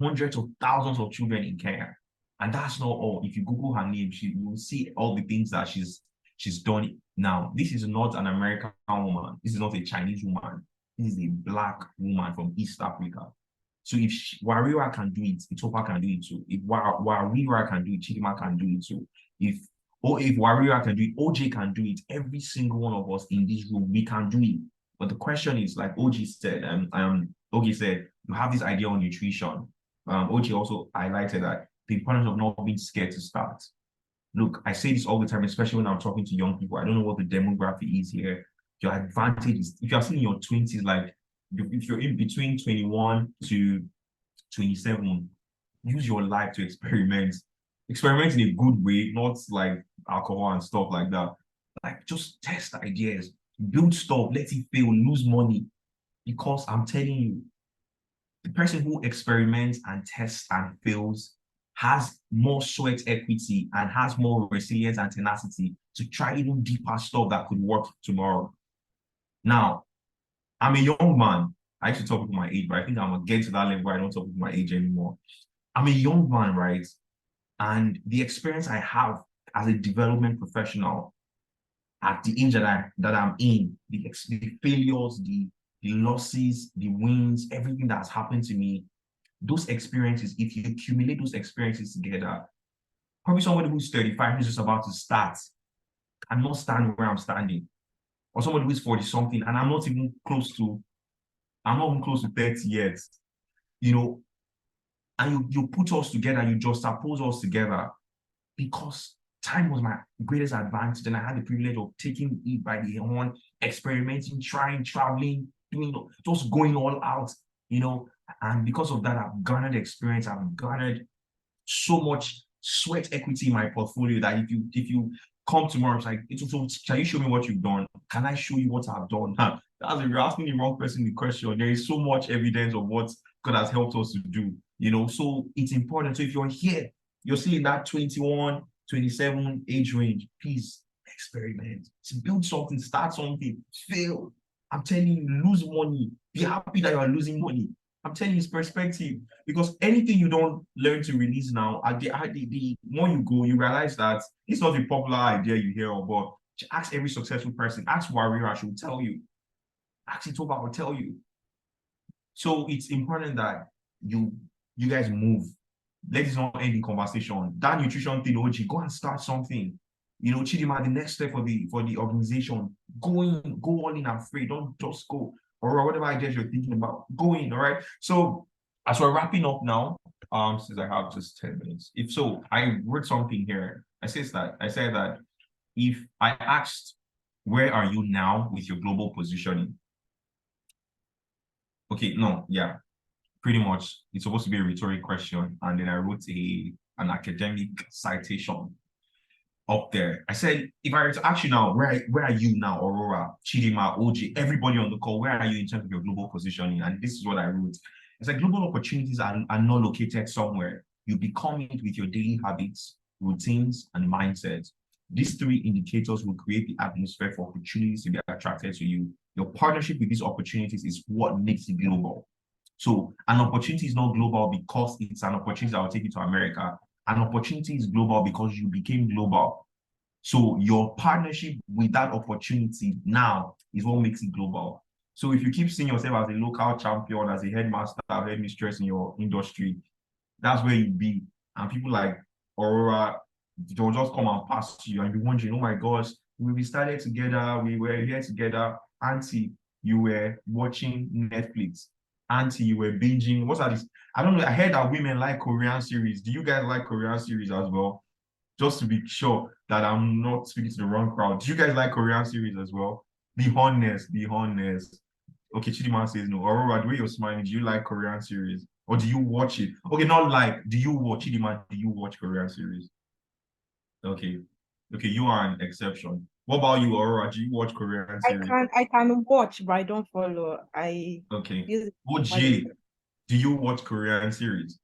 hundreds of thousands of children in Kenya. And that's not all. If you Google her name, you will see all the things that she's done now. This is not an American woman. This is not a Chinese woman. This is a Black woman from East Africa. So if Warrior can do it, Itofa can do it too. If Warrior can do it, Chidima can do it too. If Warrior can do it, OJ can do it. Every single one of us in this room, we can do it. But the question is, like OJ said, OJ said, you have this idea on nutrition. OJ also highlighted that the importance of not being scared to start. Look, I say this all the time, especially when I'm talking to young people. I don't know what the demography is here. Your advantage is, if you're still in your 20s, like if you're in between 21 to 27, use your life to experiment. Experiment in a good way, not like alcohol and stuff like that. Like, just test ideas, build stuff, let it fail, lose money. Because I'm telling you, the person who experiments and tests and fails has more sweat equity and has more resilience and tenacity to try even deeper stuff that could work tomorrow. Now, I'm a young man. I used to talk with my age, but I think I'm gonna get to that level where I don't talk with my age anymore. I'm a young man, right? And the experience I have as a development professional at the age that I'm in, the failures, the losses, the wins, everything that's happened to me, those experiences, if you accumulate those experiences together, probably somebody who's 35 who's just about to start and not stand where I'm standing, or somebody who's 40 something and I'm not even close to 30 yet, you know, and you put us together, you just suppose us together, because time was my greatest advantage, and I had the privilege of taking it by the horn, experimenting, trying, traveling, just going all out, and because of that, I've garnered experience, I've garnered so much sweat equity in my portfolio that if you come tomorrow, it's like, so can you show me what you've done? Can I show you what I've done? That's if you're asking the wrong person the question. There is so much evidence of what God has helped us to do, so it's important. So if you're here, you're still in that 21, 27 age range, please experiment. Build something, start something, fail. I'm telling you, lose money. Be happy that you are losing money. I'm telling you, it's perspective. Because anything you don't learn to release now, the more you go, you realize that it's not a popular idea you hear about. Ask every successful person. Ask Warrior, she will tell you. Ask Itofa, will tell you. So it's important that you guys move. Let this not end in conversation. That nutrition thing, OG, go and start something. Chidima, the next step for the organization, go all in and free. Don't just go. Or whatever ideas you're thinking about, go in, all right? So as we're wrapping up now, since I have just 10 minutes, if so, I wrote something here. I said that if I asked, where are you now with your global positioning? Okay, no, yeah, pretty much. It's supposed to be a rhetoric question, and then I wrote an academic citation up there. I said, if I were to ask you now, where are you now, Aurora, Chidima, OG, everybody on the call, where are you in terms of your global positioning? And this is what I wrote. It's like global opportunities are not located somewhere. You become it with your daily habits, routines, and mindsets. These three indicators will create the atmosphere for opportunities to be attracted to you. Your partnership with these opportunities is what makes it global. So an opportunity is not global because it's an opportunity that will take you to America. An opportunity is global because you became global. So your partnership with that opportunity now is what makes it global. So if you keep seeing yourself as a local champion, as a headmaster, headmistress in your industry, that's where you be. And people like Aurora, they'll just come and pass you and be wondering, oh my gosh, we started together, we were here together. Auntie, you were watching Netflix. Auntie, you were binging. What are these? I don't know. I heard that women like Korean series. Do you guys like Korean series as well? Just to be sure that I'm not speaking to the wrong crowd. Do you guys like Korean series as well? Be honest, be honest. Okay, Chidima says no. Aurora, the way you're smiling, do you like Korean series? Or do you watch it? Okay, not like, do you watch Chidima? Do you watch Korean series? Okay. Okay, you are an exception. What about you, Aurora? Do you watch Korean series? I can watch, but I don't follow. Okay. Use OJ, do you watch Korean series?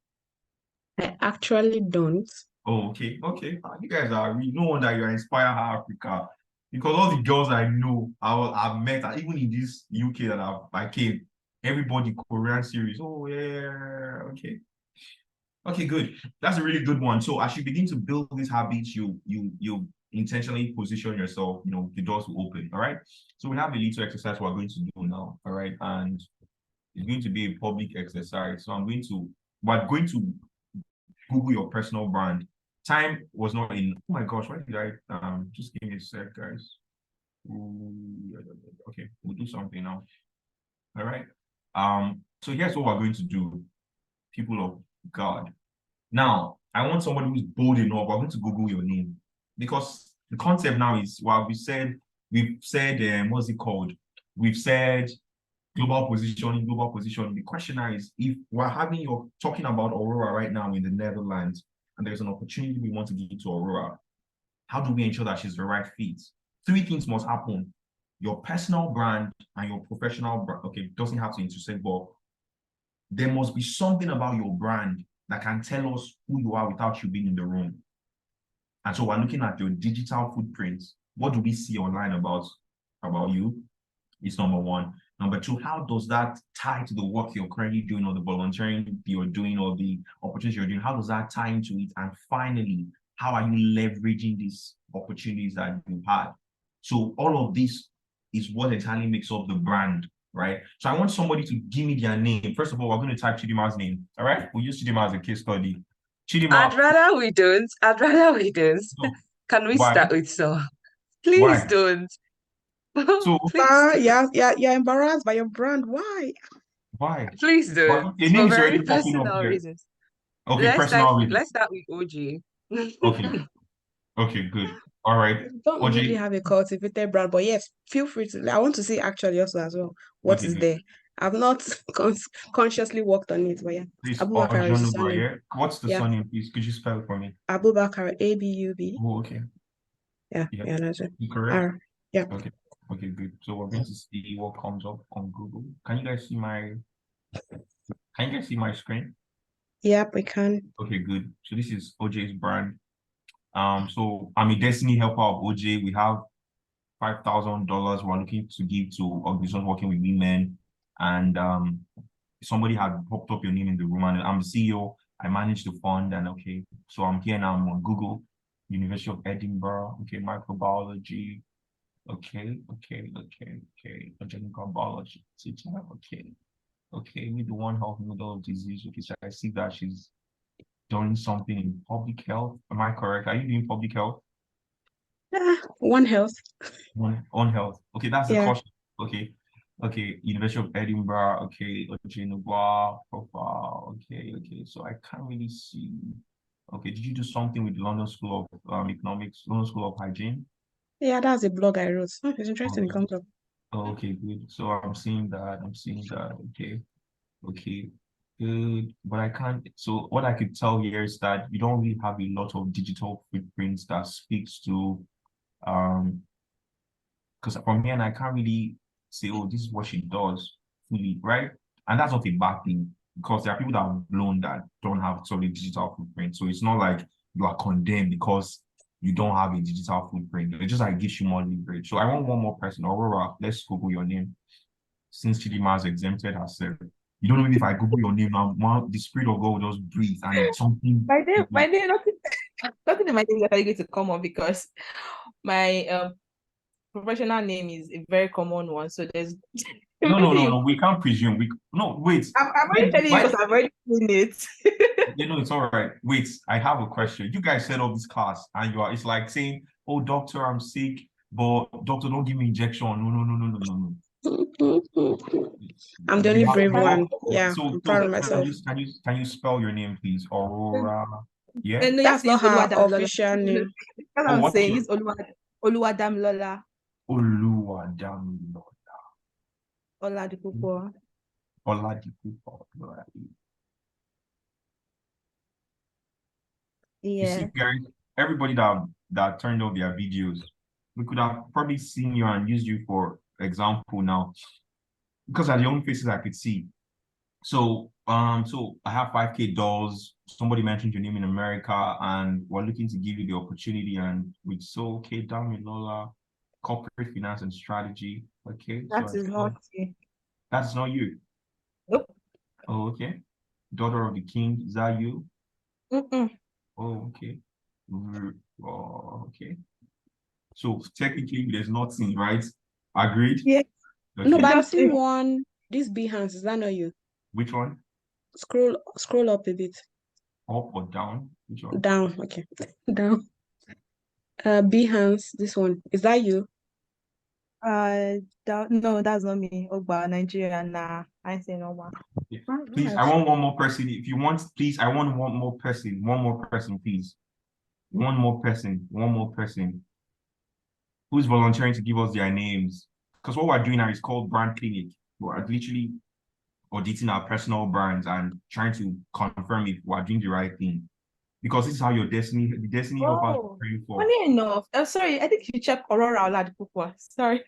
I actually don't. Oh, okay, okay. You guys are no wonder you inspire Africa, because all the girls I know, I've met, even in this UK that I came, everybody Korean series. Oh yeah, okay, okay, good. That's a really good one. So as you begin to build these habits, you intentionally position yourself. The doors will open. All right. So we have a little exercise we're going to do now. All right, and it's going to be a public exercise. So we're going to Google your personal brand. Time was not in. Oh my gosh, why did I? Just give me a sec, guys. Okay, we'll do something now. All right. So here's what we're going to do, people of God. Now, I want somebody who's bold enough. We're going to Google your name, because the concept now is, well, we've said, what's it called? We've said global positioning. The question now is, if you're talking about Aurora right now in the Netherlands, and there's an opportunity we want to give to Aurora, how do we ensure that she's the right fit? Three things must happen: your personal brand and your professional brand. Okay, it doesn't have to intersect, but there must be something about your brand that can tell us who you are without you being in the room. And so we're looking at your digital footprint. What do we see online about you? It's number one. Number two, how does that tie to the work you're currently doing, or the volunteering you're doing, or the opportunities you're doing? How does that tie into it? And finally, how are you leveraging these opportunities that you've had? So all of this is what entirely makes up the brand, right? So I want somebody to give me their name. First of all, we're going to type Chidima's name, all right? We'll use Chidima as a case study. Chidima. I'd rather we don't. No. Can we Why? start with so? Please Why? don't. So Please don't. Yeah, you're embarrassed by your brand. Why? why? Please don't. Well, your name For is very already popping up personal here. reasons. Okay, personal reasons. Let's start with OG. Okay. Okay, good. All right. Don't really OJ. have a cultivated brand, but yes, feel free to. I want to see actually also as well what Okay, is good. there. I've not consciously worked on it, but yeah. Please, Abubakar is the Ojonuba, surname. yeah? What's the Yeah, surname, please? Could you spell it for me? Abubakar, ABUB. Oh, okay. Yeah, Yeah. yeah, that's it. You correct? R. Yeah, Okay. Okay, good. So we're going to see what comes up on Google. Can you guys see my screen? yep, we can. Okay, good. So this is OJ's brand. So I'm a Destiny helper of OJ. We have $5,000 we're looking to give to organizations working with women. And somebody had popped up your name in the room, and I'm the CEO. I manage the fund, and okay, so I'm here now. I'm on Google, University of Edinburgh. Okay, microbiology. Okay, organic biology teacher. Okay, with the One Health Model of Disease. Okay, so I see that she's doing something in public health. Am I correct? Are you doing public health? One Health. On health. Okay, that's the Yeah, course. Okay. Okay, University of Edinburgh. Okay, Ojenugwa profile. Okay. So I can't really see. Okay, did you do something with the London School of Economics, London School of Hygiene? yeah, that's a blog I wrote. It's interesting. It Okay. comes up. Okay, good. So I'm seeing that. Okay. Good. But I can't. So what I could tell here is that you don't really have a lot of digital footprints that speaks to um because for me and I can't really say, oh, this is what she does fully, right? And that's not a bad thing because there are people that are blown that don't have solid digital footprint. So it's not like you are condemned because you don't have a digital footprint. It just like gives you more leverage. So I want one more person. Aurora, let's Google your name. Since Chidima has exempted herself. You don't know if I Google your name now, the spirit of God will just breathe and something. My name, nothing in my name is actually going to come up because my professional name is a very common one. So there's No. We can't presume. No, wait. I'm already Wait, telling you why? because I've already seen it. It's all right. Wait, I have a question. You guys set up this class and it's like saying, oh, doctor, I'm sick, but doctor, don't give me injection. No. I'm the We only have brave one. okay, Yeah, so I'm proud of can myself. you can you spell your name, please? Aurora. Yeah. And no, you have That's to not use her Oluwadamlola. official name. That's what Oh, I'm what's saying. your Use Oluwadamlola Oluwadamilo Oladipupo. Oladipupo. You see, Yeah, guys, everybody that turned off their videos, we could have probably seen you and used you for example now, because are the only faces I could see. So I have 5K dolls. Somebody mentioned your name in America, and we're looking to give you the opportunity. And with okay, Damilola, corporate finance and strategy. Okay, that is not it. that's not you. Nope. Oh, okay. Daughter of the king, is that you? Mm-mm. Oh, okay. Oh, okay. So technically, there's nothing, right? Agreed? Yeah, No, Okay. but I'm just seeing one. This Behance, is that not you? Which one? Scroll up a bit. Up or down? Which one? Down. Okay. Down. Behance, this one. Is that you? no, that's not me. Ogba, Nigeria, nah. I say no one. Yeah. Please, I want one more person. If you want, please, I want one more person. One more person, please. One more person. One more person. Who's volunteering to give us their names? Because what we're doing now is called brand clinic. We're literally auditing our personal brands and trying to confirm if we're doing the right thing. Because this is how the destiny help us Oh, praying for. funny enough. Sorry, I think you check Aurora Oladipupo. Sorry.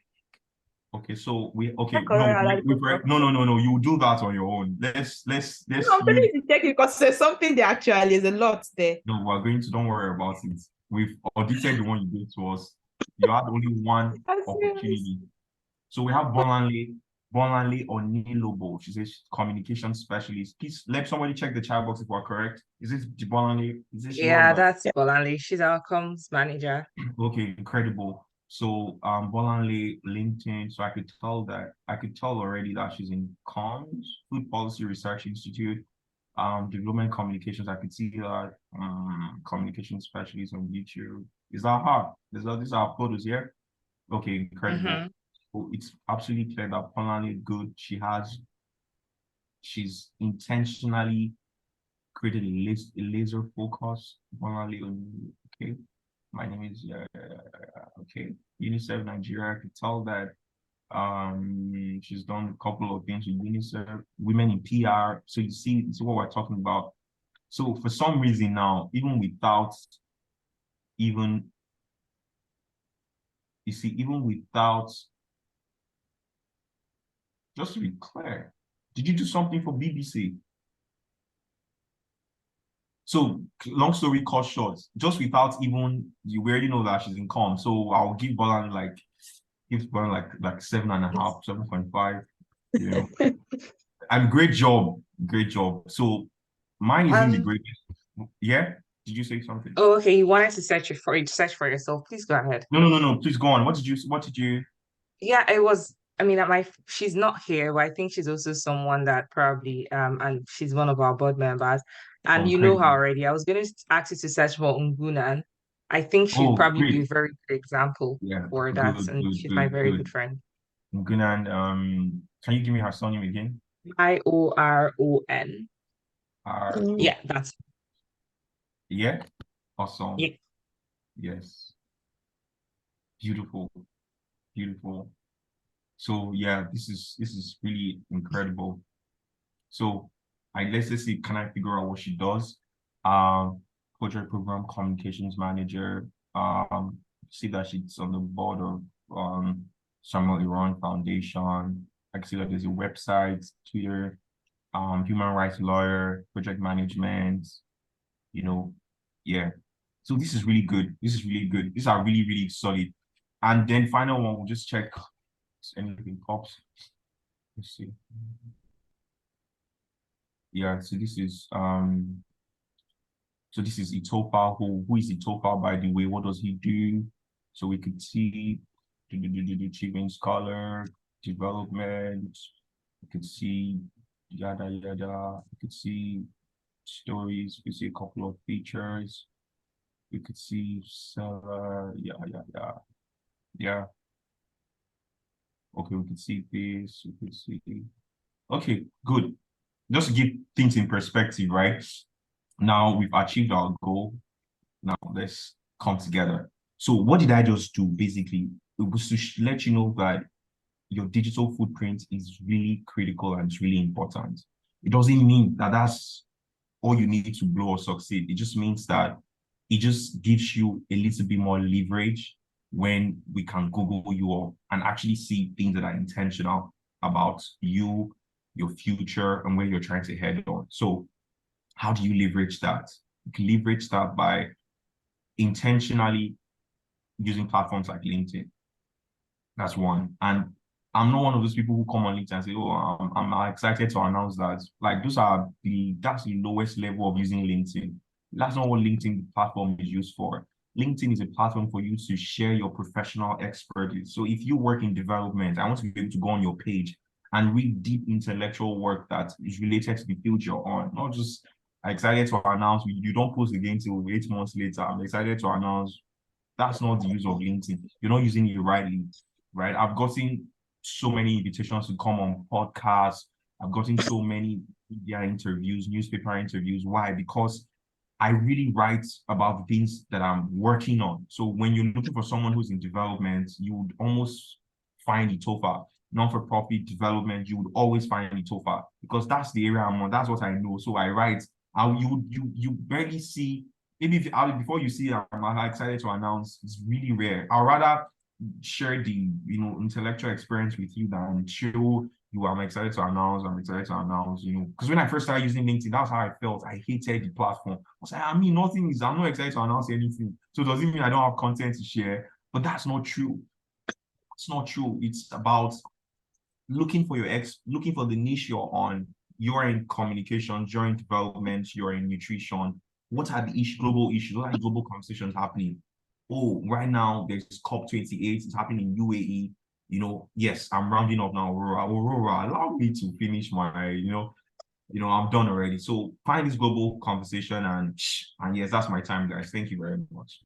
Okay, so okay, Check no, Aurora Oladipupo. no, you do that on your own. Let's No, I'm telling use you to check it because there's something there actually. There's a lot there. no, we're going to don't worry about it. We've audited the one you gave to us. You had only one I'm serious. opportunity. So we have Bonlanle Onilobo. She's a communication specialist. Please let somebody check the chat box if we're correct. Is this Bonlanle? Is this Yeah, yours? that's Bolanle. She's our comms manager. Okay, incredible. So Bolanle LinkedIn. So I could tell already that she's in comms, Food Policy Research Institute, development communications. I could see that communication specialist on YouTube. Is that her? These are photos here? Okay, incredible. So it's absolutely clear that Bolanle is good. She's intentionally created a laser focus. Bolanle, okay. My name is okay. UNICEF Nigeria. I could tell that she's done a couple of things with UNICEF, women in PR. So you see, it's what we're talking about. So for some reason now, even without even you see, even without just to be clear, did you do something for BBC? So long story cut short, just without even you already know that she's in com. So I'll give Bolan like 7.5, 7.5, you know. And great job. Great job. So mine isn't the Um, greatest. Yeah? Did you say something? oh, okay, you wanted to search for yourself. Please go ahead. No. Please go on. What did you Yeah, I mean, she's not here, but I think she's also someone that probably, and she's one of our board members. oh, And you know her incredible. already. I was going to ask you to search for Ungunan. I think she'd Oh, probably be a great. very good example Yeah, for that. good, And good, she's my good, very good good. friend. Good. And can you give me her surname again? Ioron. R Mm. Yeah, that's yeah, awesome. yeah. Yes. Beautiful, beautiful. So yeah, this is really incredible. So let's just see, can I figure out what she does? Um, Project Program Communications Manager. See that she's on the board of Samuel Iran Foundation. I can see that there's a website, Twitter, human rights lawyer, project management, you know, yeah. So this is really good. This is really good. These are really, really solid. And then final one, we'll just check if anything pops. Let's see. Yeah, so this is Itofa. Who is Itofa, by the way? What does he do? So we could see the achieving scholar, development. We could see yada yada. We could see stories. We could see a couple of features. We could see yeah. Yeah. Okay, we could see this. We could see. Okay, good. Just to give things in perspective, right? Now we've achieved our goal. Now let's come together. So what did I just do? Basically, it was to let you know that your digital footprint is really critical and it's really important. It doesn't mean that that's all you need to blow or succeed. It just means that it just gives you a little bit more leverage when we can Google you up and actually see things that are intentional about you, your future, and where you're trying to head on. So how do you leverage that? You can leverage that by intentionally using platforms like LinkedIn. That's one. And I'm not one of those people who come on LinkedIn and say, "Oh, I'm excited to announce that." Like that's the lowest level of using LinkedIn. That's not what LinkedIn platform is used for. LinkedIn is a platform for you to share your professional expertise. So if you work in development, I want to be able to go on your page and read deep intellectual work that is related to the field you're on. Not just excited to announce you don't post again till 8 months later. I'm excited to announce that's not the use of LinkedIn. You're not using it rightly, right? I've gotten so many invitations to come on podcasts. I've gotten so many media interviews, newspaper interviews. Why? Because I really write about the things that I'm working on. So when you're looking for someone who's in development, you would almost find Itofa. Non-for-profit development, you would always find Itofa because that's the area I'm on. That's what I know. So I write. You barely see. Maybe before you see, I'm excited to announce. It's really rare. I'd rather share the intellectual experience with you than show you I'm excited to announce. I'm excited to announce. Because when I first started using LinkedIn, that's how I felt. I hated the platform. I was like, I'm not excited to announce anything. So does it mean I don't have content to share? But that's not true. It's not true. It's about looking for the niche you're on. You're in communications, you're in development, you're in nutrition. What are the global issues? What are the global conversations happening? Oh, right now there's COP28. It's happening in UAE. Yes, I'm rounding up now. Aurora, allow me to finish my, I'm done already. So find this global conversation and yes, that's my time, guys. Thank you very much.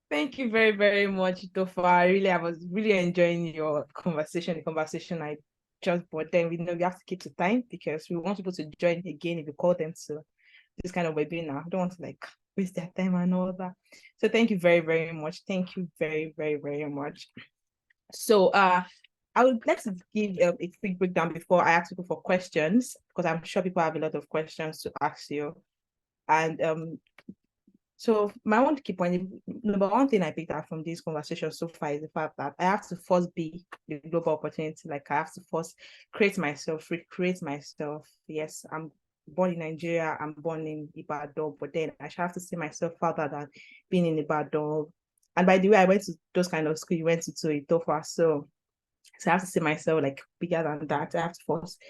Thank you very, very much, Itofa. I was really enjoying your conversation. The conversation I just brought them. We have to keep to time because we want people to join again if we call them to this kind of webinar. I don't want to waste their time and all that. So thank you very, very much. Thank you very, very, very much. So I would like to give a quick breakdown before I ask people for questions, because I'm sure people have a lot of questions to ask you. And so my one key point, number one thing I picked up from this conversation so far is the fact that I have to first be the global opportunity. Like I have to first create myself, recreate myself. Yes, I'm born in Nigeria, I'm born in Ibadan, but then I should have to see myself further than being in Ibadan. And by the way, I went to those kind of school, you went to Itofa, so I have to see myself like bigger than that. I have to first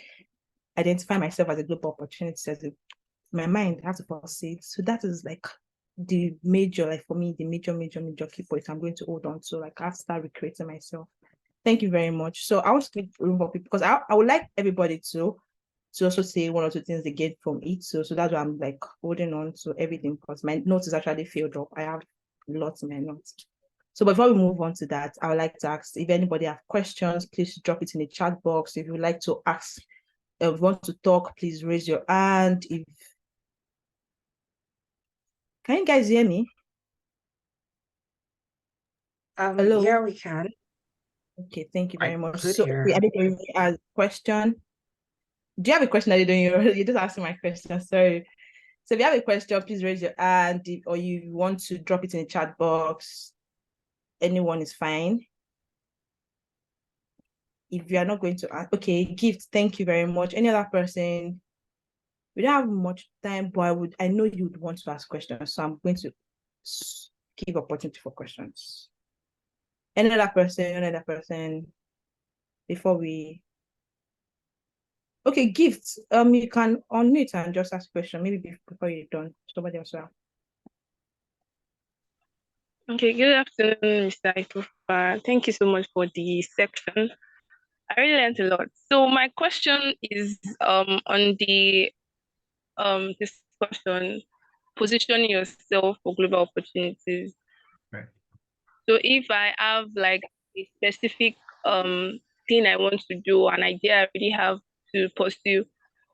identify myself as a global opportunity, as my mind, I have to first see it. So that is like the major, like for me, the major key point I'm going to hold on to. Like I have to start recreating myself. Thank you very much. So I want to make room for people because I would like everybody to also say one or two things they get from it. So that's why I'm like holding on to everything because my notes is actually filled up. I have lots in my notes. So before we move on to that, I would like to ask if anybody have questions, please drop it in the chat box. If you would like to ask, if you want to talk, please raise your hand. Can you guys hear me? Hello? Yeah, we can. Okay, thank you very I much. could So, hear. I didn't a question. Do you have a question? You just asking my question. Sorry. So if you have a question, please raise your hand, or you want to drop it in the chat box. Anyone is fine. If you are not going to ask, okay, gift. Thank you very much. Any other person? We don't have much time, but I know you would want to ask questions, so I'm going to give opportunity for questions. Another person, before we. Okay, gifts. You can unmute and just ask a question. Maybe before you're done, somebody else will. Okay, good afternoon, Mr. Itofa. Thank you so much for the section. I really learned a lot. So my question is on the discussion, positioning yourself for global opportunities. Right. So if I have like a specific thing I want to do, an idea I already have to pursue,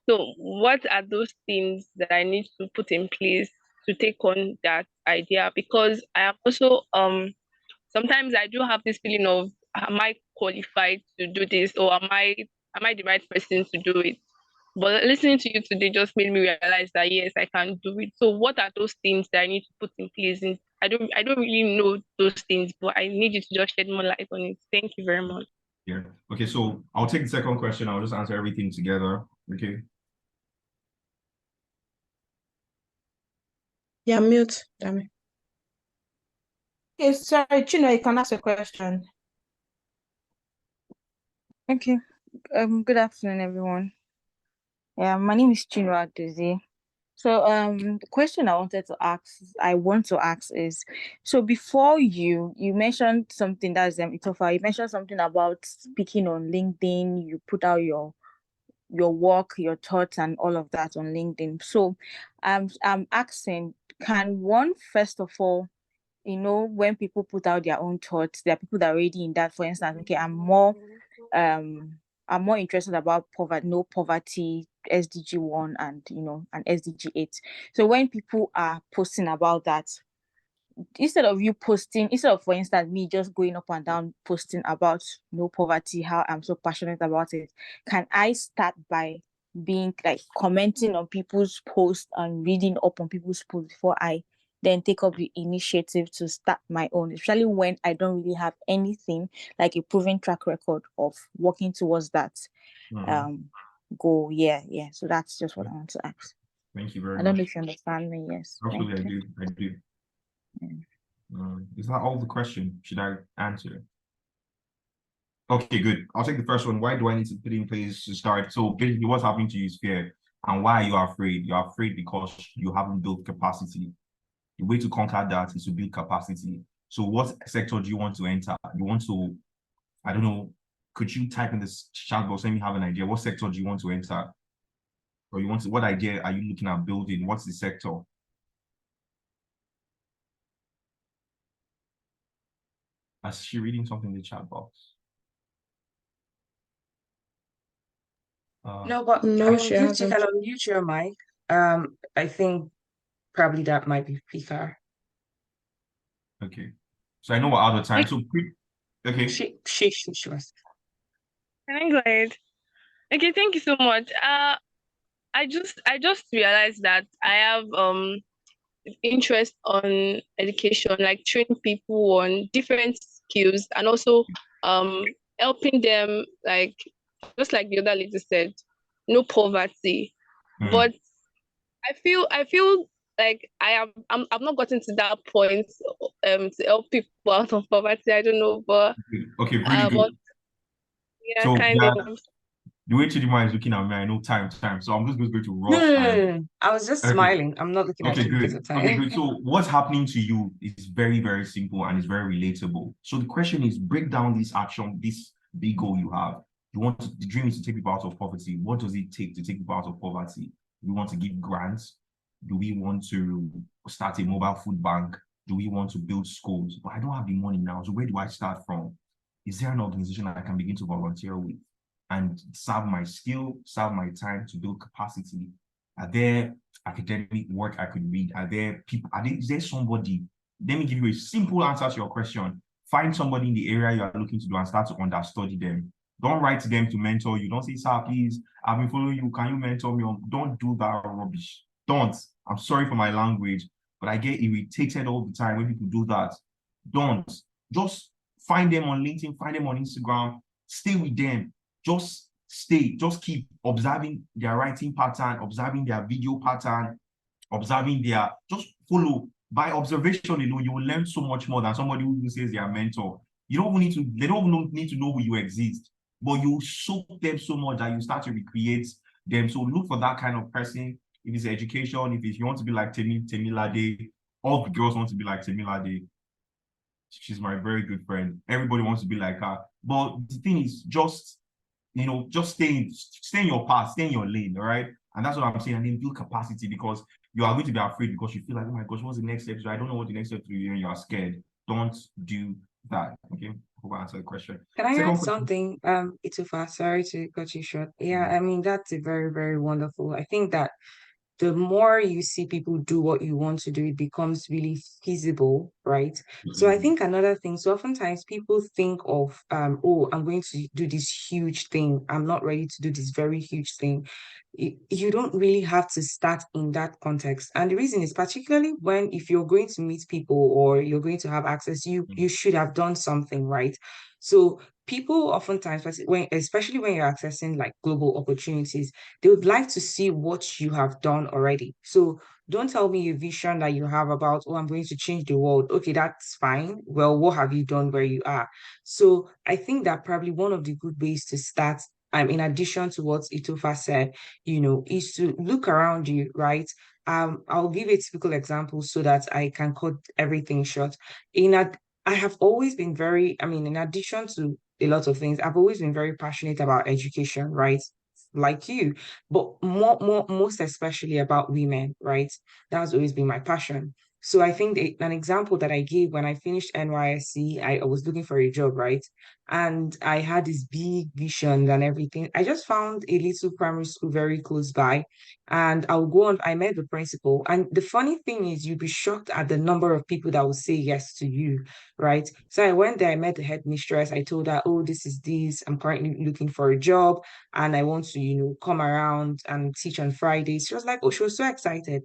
so what are those things that I need to put in place to take on that idea? Because I am also sometimes I do have this feeling of am I qualified to do this or am I the right person to do it? But listening to you today just made me realize that yes, I can do it. So what are those things that I need to put in place? And I don't really know those things, but I need you to just shed more light on it. Thank you very much. Yeah. Okay, so I'll take the second question. I'll just answer everything together. Okay. Yeah, mute. Damn it. Okay, sorry, Chino, you can ask a question. Okay. Good afternoon, everyone. Yeah, my name is Chinua Aduzi. So, the question I want to ask is, so before you mentioned something that's Itofa, you mentioned something about speaking on LinkedIn. You put out your work, your thoughts, and all of that on LinkedIn. So, I'm asking, can one first of all, when people put out their own thoughts, there are people that are already in that. For instance, okay, I'm more interested about no poverty, SDG 1 and and SDG 8. So when people are posting about that, instead of, for instance, me just going up and down posting about no poverty, how I'm so passionate about it, can I start by being like commenting on people's posts and reading up on people's posts before I then take up the initiative to start my own, especially when I don't really have anything like a proven track record of working towards that goal. Yeah. So that's just what I want to ask. Thank you very I don't know much. if you understand me. Yes. Absolutely, I do. Is that all the question? Should I answer? Okay, good. I'll take the first one. Why do I need to put in place to start? So basically, what's happening to you is fear. And why are you afraid? You're afraid because you haven't built capacity. The way to conquer that is to build capacity. So what sector do you want to enter? You want to, I don't know, could you type in this chat box, let me have an idea. What sector do you want to enter? Or what idea are you looking at building? What's the sector? Is she reading something in the chat box? No, but No, I mean, she you can hasn't. unmute your mic. I think probably that might be quicker. Okay. So I know we're out of time. So okay. She was. Can I go ahead? Okay, thank you so much. I just realized that I have interest on education, like training people on different skills and also helping them, like just like the other lady said, no poverty. But I feel like I've not gotten to that point to help people out of poverty. I don't know, but Okay, really but good. yeah, So kind yeah, of. the way Chidima is looking at me, I know time. So I'm just going to rush and I was just okay. smiling. I'm not looking at Okay, you because good. of time. Okay, good. So what's happening to you is very, very simple and it's very relatable. So the question is break down this action, this big goal you have. The dream is to take people out of poverty. What does it take to take people out of poverty? Do we want to give grants? Do we want to start a mobile food bank? Do we want to build schools? But I don't have the money now. So where do I start from? Is there an organization that I can begin to volunteer with and serve my skill, serve my time to build capacity? Are there academic work I could read? Are there people? Is there somebody? Let me give you a simple answer to your question. Find somebody in the area you are looking to do and start to understudy them. Don't write to them to mentor you. Don't say, sir, please, I've been following you. Can you mentor me? Don't do that rubbish. Don't. I'm sorry for my language, but I get irritated all the time when people do that. Don't. Just find them on LinkedIn, find them on Instagram, stay with them. Just stay, just keep observing their writing pattern, observing their video pattern, observing just follow. By observation alone, you will learn so much more than somebody who says they are mentor. You don't need to, they don't need to know who you exist, but you soak them so much that you start to recreate them. So look for that kind of person. If it's education, if you want to be like Temilade, all the girls want to be like Temilade. She's my very good friend. Everybody wants to be like her. But the thing is, just just stay in your path, stay in your lane, all right? And that's what I'm saying. And then build capacity because you are going to be afraid because you feel like, oh my gosh, what's the next step? So I don't know what the next step to do, and you are scared. Don't do that. Okay. Hope I answered the question. Can I Second add question. something? Itofa, sorry to cut you short. Yeah, Mhm. I mean, that's a very, very wonderful. I think that the more you see people do what you want to do, it becomes really feasible, right? So I think another thing, so oftentimes people think of, oh, I'm going to do this huge thing. I'm not ready to do this very huge thing. You don't really have to start in that context. And the reason is particularly when if you're going to meet people or you're going to have access, you should have done something, right? So people oftentimes, especially when you're accessing like global opportunities, they would like to see what you have done already. So don't tell me a vision that you have about, oh, I'm going to change the world. Okay, that's fine. Well, what have you done where you are? So I think that probably one of the good ways to start, in addition to what Itofa said, is to look around you, right? I'll give a typical example so that I can cut everything short. I have always been in addition to a lot of things, I've always been very passionate about education, right? Like you, but most especially about women, right? That's always been my passion. So I think an example that I gave when I finished NYSC, I was looking for a job, right? And I had this big vision and everything. I just found a little primary school very close by, and I met the principal. And the funny thing is, you'd be shocked at the number of people that will say yes to you, right? So I went there, I met the headmistress. I told her, oh, this is this. I'm currently looking for a job and I want to, come around and teach on Fridays. She was like, oh, she was so excited.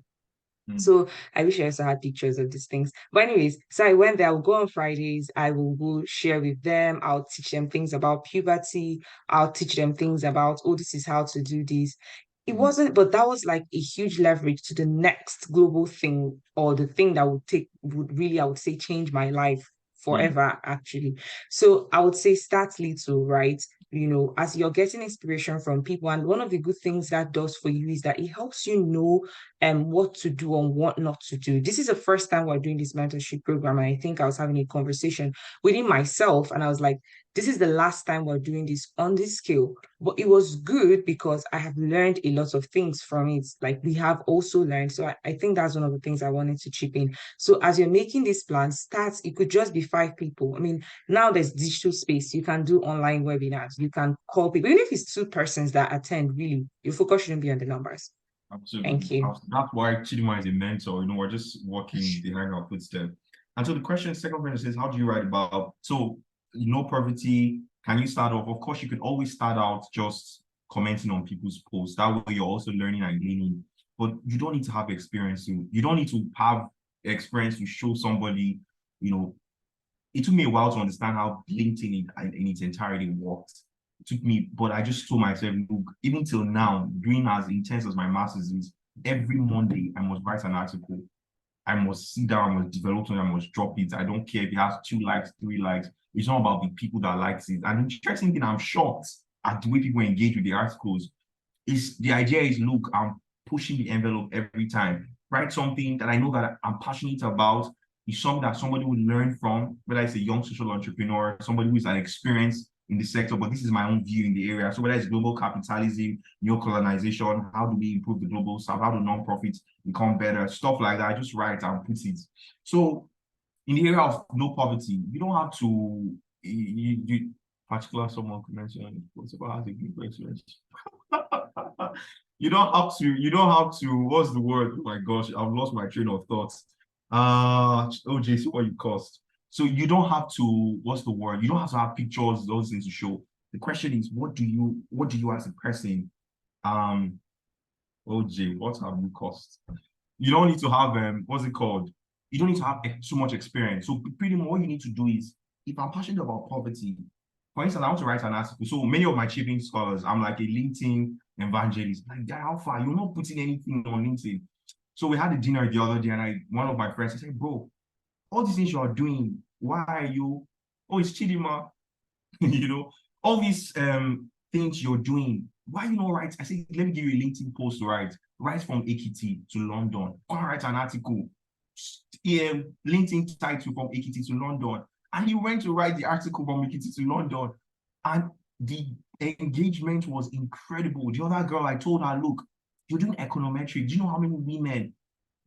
So I wish I also had pictures of these things. But anyways, so I went there. I will go on Fridays. I will go share with them. I'll teach them things about puberty. I'll teach them things about, oh, this is how to do this. It wasn't, but that was like a huge leverage to the next global thing or the thing that would really, I would say, change my life forever, actually. So I would say start little, right? As you're getting inspiration from people. And one of the good things that does for you is that it helps you know what to do and what not to do. This is the first time we're doing this mentorship program. And I think I was having a conversation within myself and I was like, this is the last time we're doing this on this scale. But it was good because I have learned a lot of things from it. Like we have also learned. So I think that's one of the things I wanted to chip in. So as you're making this plan, it could just be 5 people. I mean, now there's digital space. You can do online webinars. You can call people. Even if it's 2 persons that attend, really, your focus shouldn't be on the numbers. Absolutely. Thank you. That's why Chidima is a mentor. We're just walking behind our footsteps. And so the question, second question says, how do you write about, so no poverty, can you start off? Of course, you can always start out just commenting on people's posts. That way you're also learning and gaining. But you don't need to have experience. You don't need to have experience to show somebody, it took me a while to understand how LinkedIn in its entirety worked. It took me, but I just told myself, look, even till now, doing as intense as my master's is, every Monday I must write an article. I must sit down, I must develop something, I must drop it. I don't care if it has 2 likes, 3 likes. It's not about the people that likes it. And the interesting thing, I'm shocked at the way people engage with the articles. The idea is, look, I'm pushing the envelope every time. Write something that I know that I'm passionate about. Is something that somebody would learn from, whether it's a young social entrepreneur, somebody who is an experience in the sector, but this is my own view in the area. So whether it's global capitalism, neo-colonization, how do we improve the global south, how do nonprofits become better, stuff like that. I just write and put it. So in the area of no poverty, you don't have to, particular someone could mention, what's about has a good experience. You don't have to, what's the word? Oh my gosh, I've lost my train of thoughts. OJ, see what you cost. So you don't have to, what's the word? You don't have to have pictures, those things to show. The question is, what do you as a person, OJ, what have you cost? You don't need to have, what's it called? You don't need to have too much experience. So pretty much what you need to do is, if I'm passionate about poverty, for instance, I want to write an article. So many of my chipping scholars, I'm like a LinkedIn evangelist. Like, guy, how far? You're not putting anything on LinkedIn. So we had a dinner the other day, and one of my friends, I said, bro, all these things you are doing, why are you? Oh, it's Chidima. All these things you're doing, why you not write? I said, let me give you a LinkedIn post to write. Write from Ekiti to London. Go and write an article. LinkedIn title from Ekiti to London. And he went to write the article from Ekiti to London. And the engagement was incredible. The other girl, I told her, look, you're doing econometric. Do you know how many women,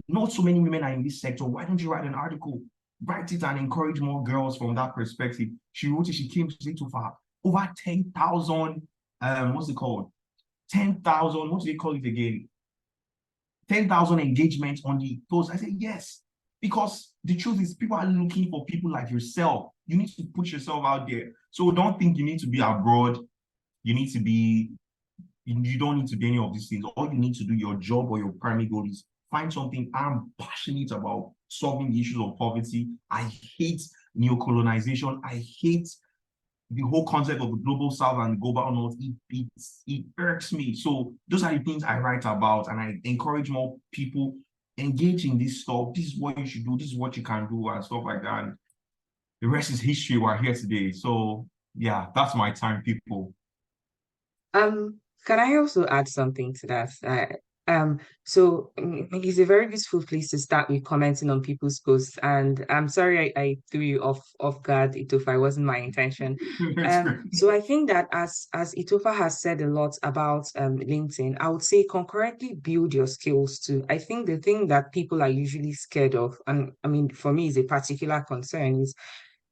not so many women are in this sector? Why don't you write an article? Write it and encourage more girls from that perspective. She wrote it, she came to Itofa. Over 10,000, what's it called? 10,000, what do they call it again? 10,000 engagements on the post. I said, yes, because the truth is people are looking for people like yourself. You need to put yourself out there. So don't think you need to be abroad. You don't need to be any of these things. All you need to do, your job or your primary goal is find something. I'm passionate about solving the issues of poverty. I hate neo-colonization. I hate the whole concept of the global south and the global north. It irks me. So those are the things I write about, and I encourage more people engage in this stuff. This is what you should do. This is what you can do, and stuff like that. And the rest is history. We're here today. So yeah, that's my time, people. Can I also add something to that? So it's a very beautiful place to start with commenting on people's posts. And I'm sorry I threw you off guard, Itofa. It wasn't my intention. So I think that as Itofa has said a lot about LinkedIn, I would say concurrently build your skills too. I think the thing that people are usually scared of, and I mean for me is a particular concern, is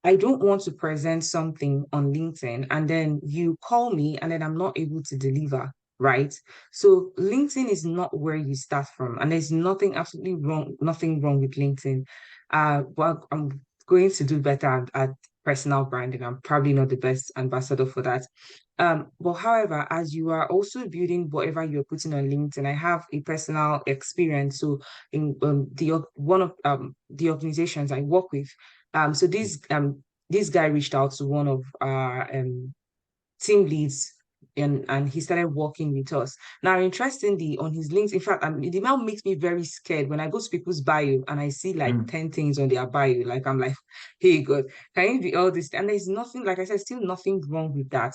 I don't want to present something on LinkedIn and then you call me and then I'm not able to deliver, right? So LinkedIn is not where you start from, and there's nothing wrong with LinkedIn. But I'm going to do better at personal branding. I'm probably not the best ambassador for that. But however, as you are also building whatever you're putting on LinkedIn, I have a personal experience. So in one of the organizations I work with, so this guy reached out to one of our team leads, and he started working with us. Now, interestingly, on his links, in fact, the now makes me very scared when I go to people's bio and I see like 10 things on their bio. Like I'm like, hey God, can you do all this? And there's nothing, like I said, still nothing wrong with that.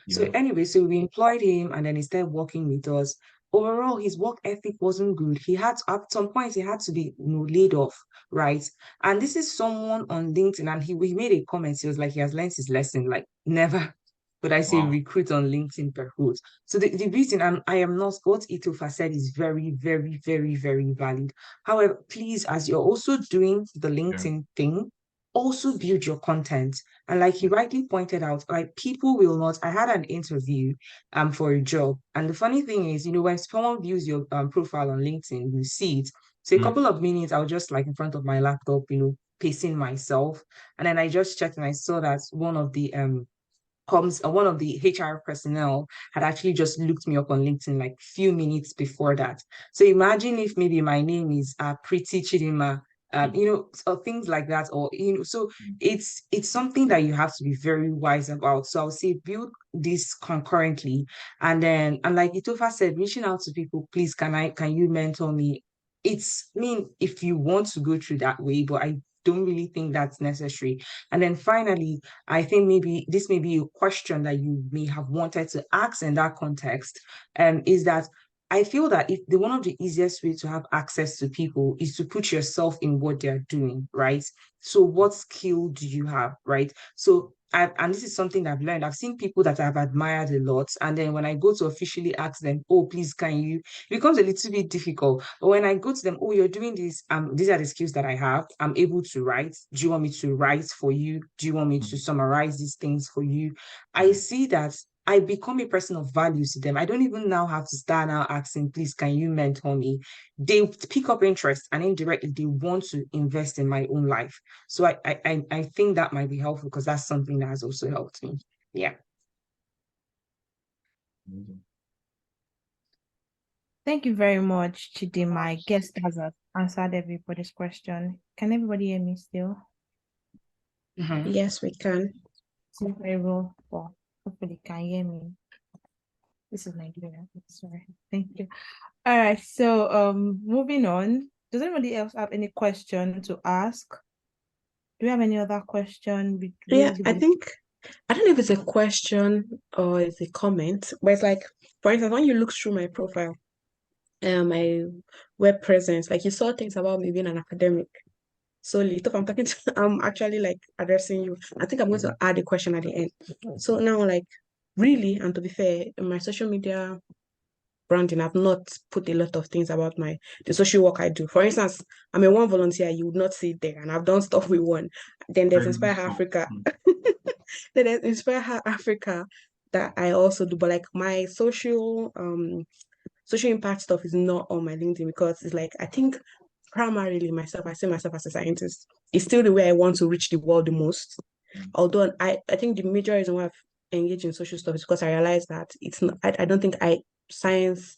So anyway, so we employed him and then he started working with us. Overall, his work ethic wasn't good. He had to, at some point he had to be laid off, right? And this is someone on LinkedIn, and he made a comment. He was like, he has learned his lesson, like never but I say recruit on LinkedIn per host. So the reason I am not, what Itofa said is very, very, very, very valid. However, please, as you're also doing the LinkedIn thing, also build your content. And like you rightly pointed out, like people will not. I had an interview for a job, and the funny thing is, when someone views your profile on LinkedIn, you see it. So a couple of minutes, I was just like in front of my laptop, pacing myself, and then I just checked and I saw that one of the HR personnel had actually just looked me up on LinkedIn like few minutes before that. So imagine if maybe my name is Pretty Chidima, or things like that, or so it's something that you have to be very wise about. So I'll say build this concurrently, and like Itofa said, reaching out to people, please, can you mentor me? If you want to go through that way, but I don't really think that's necessary. And then finally, I think maybe this may be a question that you may have wanted to ask in that context, is that I feel that one of the easiest ways to have access to people is to put yourself in what they're doing, right? So what skill do you have, right? So and this is something I've learned. I've seen people that I've admired a lot. And then when I go to officially ask them, oh, please, can you, it becomes a little bit difficult. But when I go to them, oh, you're doing this, these are the skills that I have. I'm able to write. Do you want me to write for you? Do you want me to summarize these things for you? I see that I become a person of value to them. I don't even now have to start now asking, please, can you mentor me? They pick up interest, and indirectly they want to invest in my own life. So I think that might be helpful, because that's something that has also helped me. Yeah. Thank you very much, Chidima. I guess that has answered everybody's question. Can everybody hear me still? Yes, we can. Very well. Well, hopefully can hear me. This is Nigeria. Sorry. Thank you. All right. So moving on. Does anybody else have any question to ask? Do we have any other question? Yeah, I don't know if it's a question or it's a comment, but it's like, for instance, when you look through my profile, my web presence, like you saw things about me being an academic. So little, I'm actually like addressing you. I think I'm going to add a question at the end. So now, like, really, and to be fair, in my social media branding, I've not put a lot of things about the social work I do. For instance, I'm a one volunteer, you would not see it there, and I've done stuff with one. Then there's Inspire Africa. Then there's Inspire Africa that I also do, but like my social impact stuff is not on my LinkedIn, because it's like, I think primarily I see myself as a scientist. It's still the way I want to reach the world the most. Although I think the major reason why I've engaged in social stuff is because I realized that it's not, I don't think science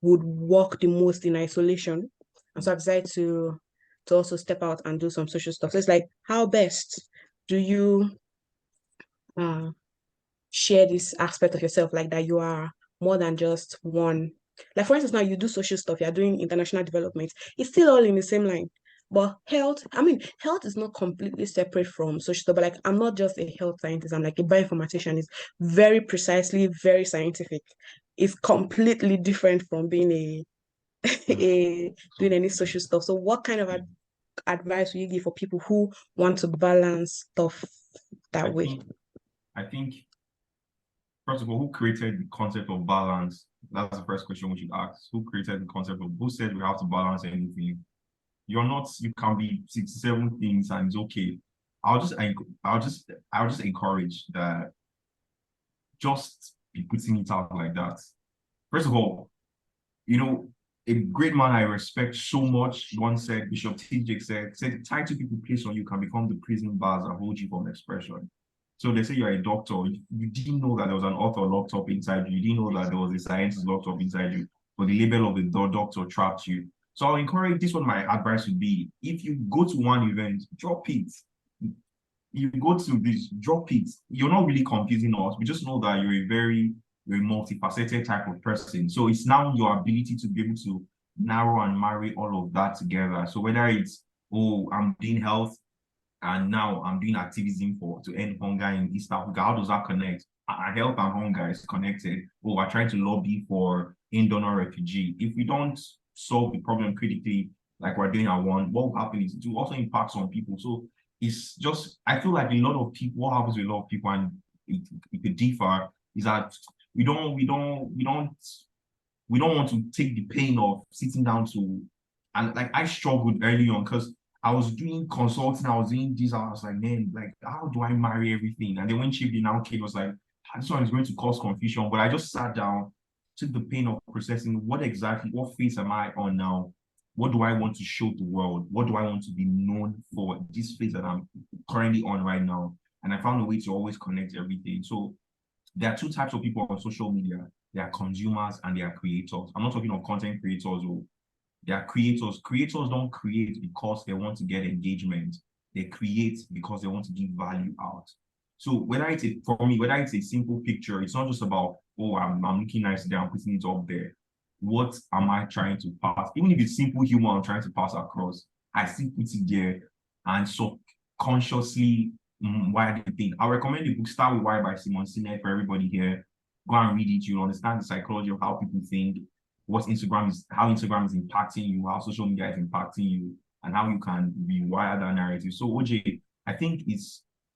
would work the most in isolation. And so I decided to also step out and do some social stuff. So it's like, how best do you share this aspect of yourself, like that you are more than just one? Like, for instance, now you do social stuff, you're doing international development. It's still all in the same line. But health is not completely separate from social stuff, but like, I'm not just a health scientist, I'm like a bioinformatician. It's very precisely, very scientific. It's completely different from being doing any social stuff. So what kind of advice will you give for people who want to balance stuff that way? I think, first of all, who created the concept of balance? That's the first question we should ask. Who created the concept of, who said we have to balance anything? You can be 67 things and it's okay. I'll just encourage that, just be putting it out like that. First of all, a great man I respect so much once said, Bishop TJ said, the title people place on you can become the prison bars that hold you from expression. So they say you're a doctor. You didn't know that there was an author locked up inside you. You didn't know that there was a scientist locked up inside you. But the label of the doctor trapped you. So I'll encourage, this one, my advice would be, if you go to one event, drop it. You go to this, drop it. You're not really confusing us. We just know that you're a multifaceted type of person. So it's now your ability to be able to narrow and marry all of that together. So whether it's, oh, I'm doing health and now I'm doing activism to end hunger in East Africa, how does that connect? Health and hunger is connected. Oh, we're trying to lobby for in-donor refugee. If we don't solve the problem critically, like we're doing at one, what will happen is it will also impact some people. So it's just, I feel like a lot of people, what happens with a lot of people, and it could differ, is that we don't want to take the pain of sitting down to, and like I struggled early on, because I was doing consulting, I was doing this, I was like, man, like, how do I marry everything? And then when Chibi now came, was like, this one is going to cause confusion. But I just sat down, took the pain of processing what phase am I on now? What do I want to show the world? What do I want to be known for? This phase that I'm currently on right now. And I found a way to always connect everything. So there are two types of people on social media. There are consumers and there are creators. I'm not talking of content creators or they are creators. Creators don't create because they want to get engagement. They create because they want to give value out. So for me, whether it's a simple picture, it's not just about, oh, I'm looking nice there, I'm putting it up there. What am I trying to pass? Even if it's simple humor I'm trying to pass across, I still put it there and subconsciously wire the thing. I recommend the book Start with Why by Simon Sinek for everybody here. Go and read it. You'll understand the psychology of how people think, how Instagram is impacting you, how social media is impacting you, and how you can rewire that narrative. So OJ, I think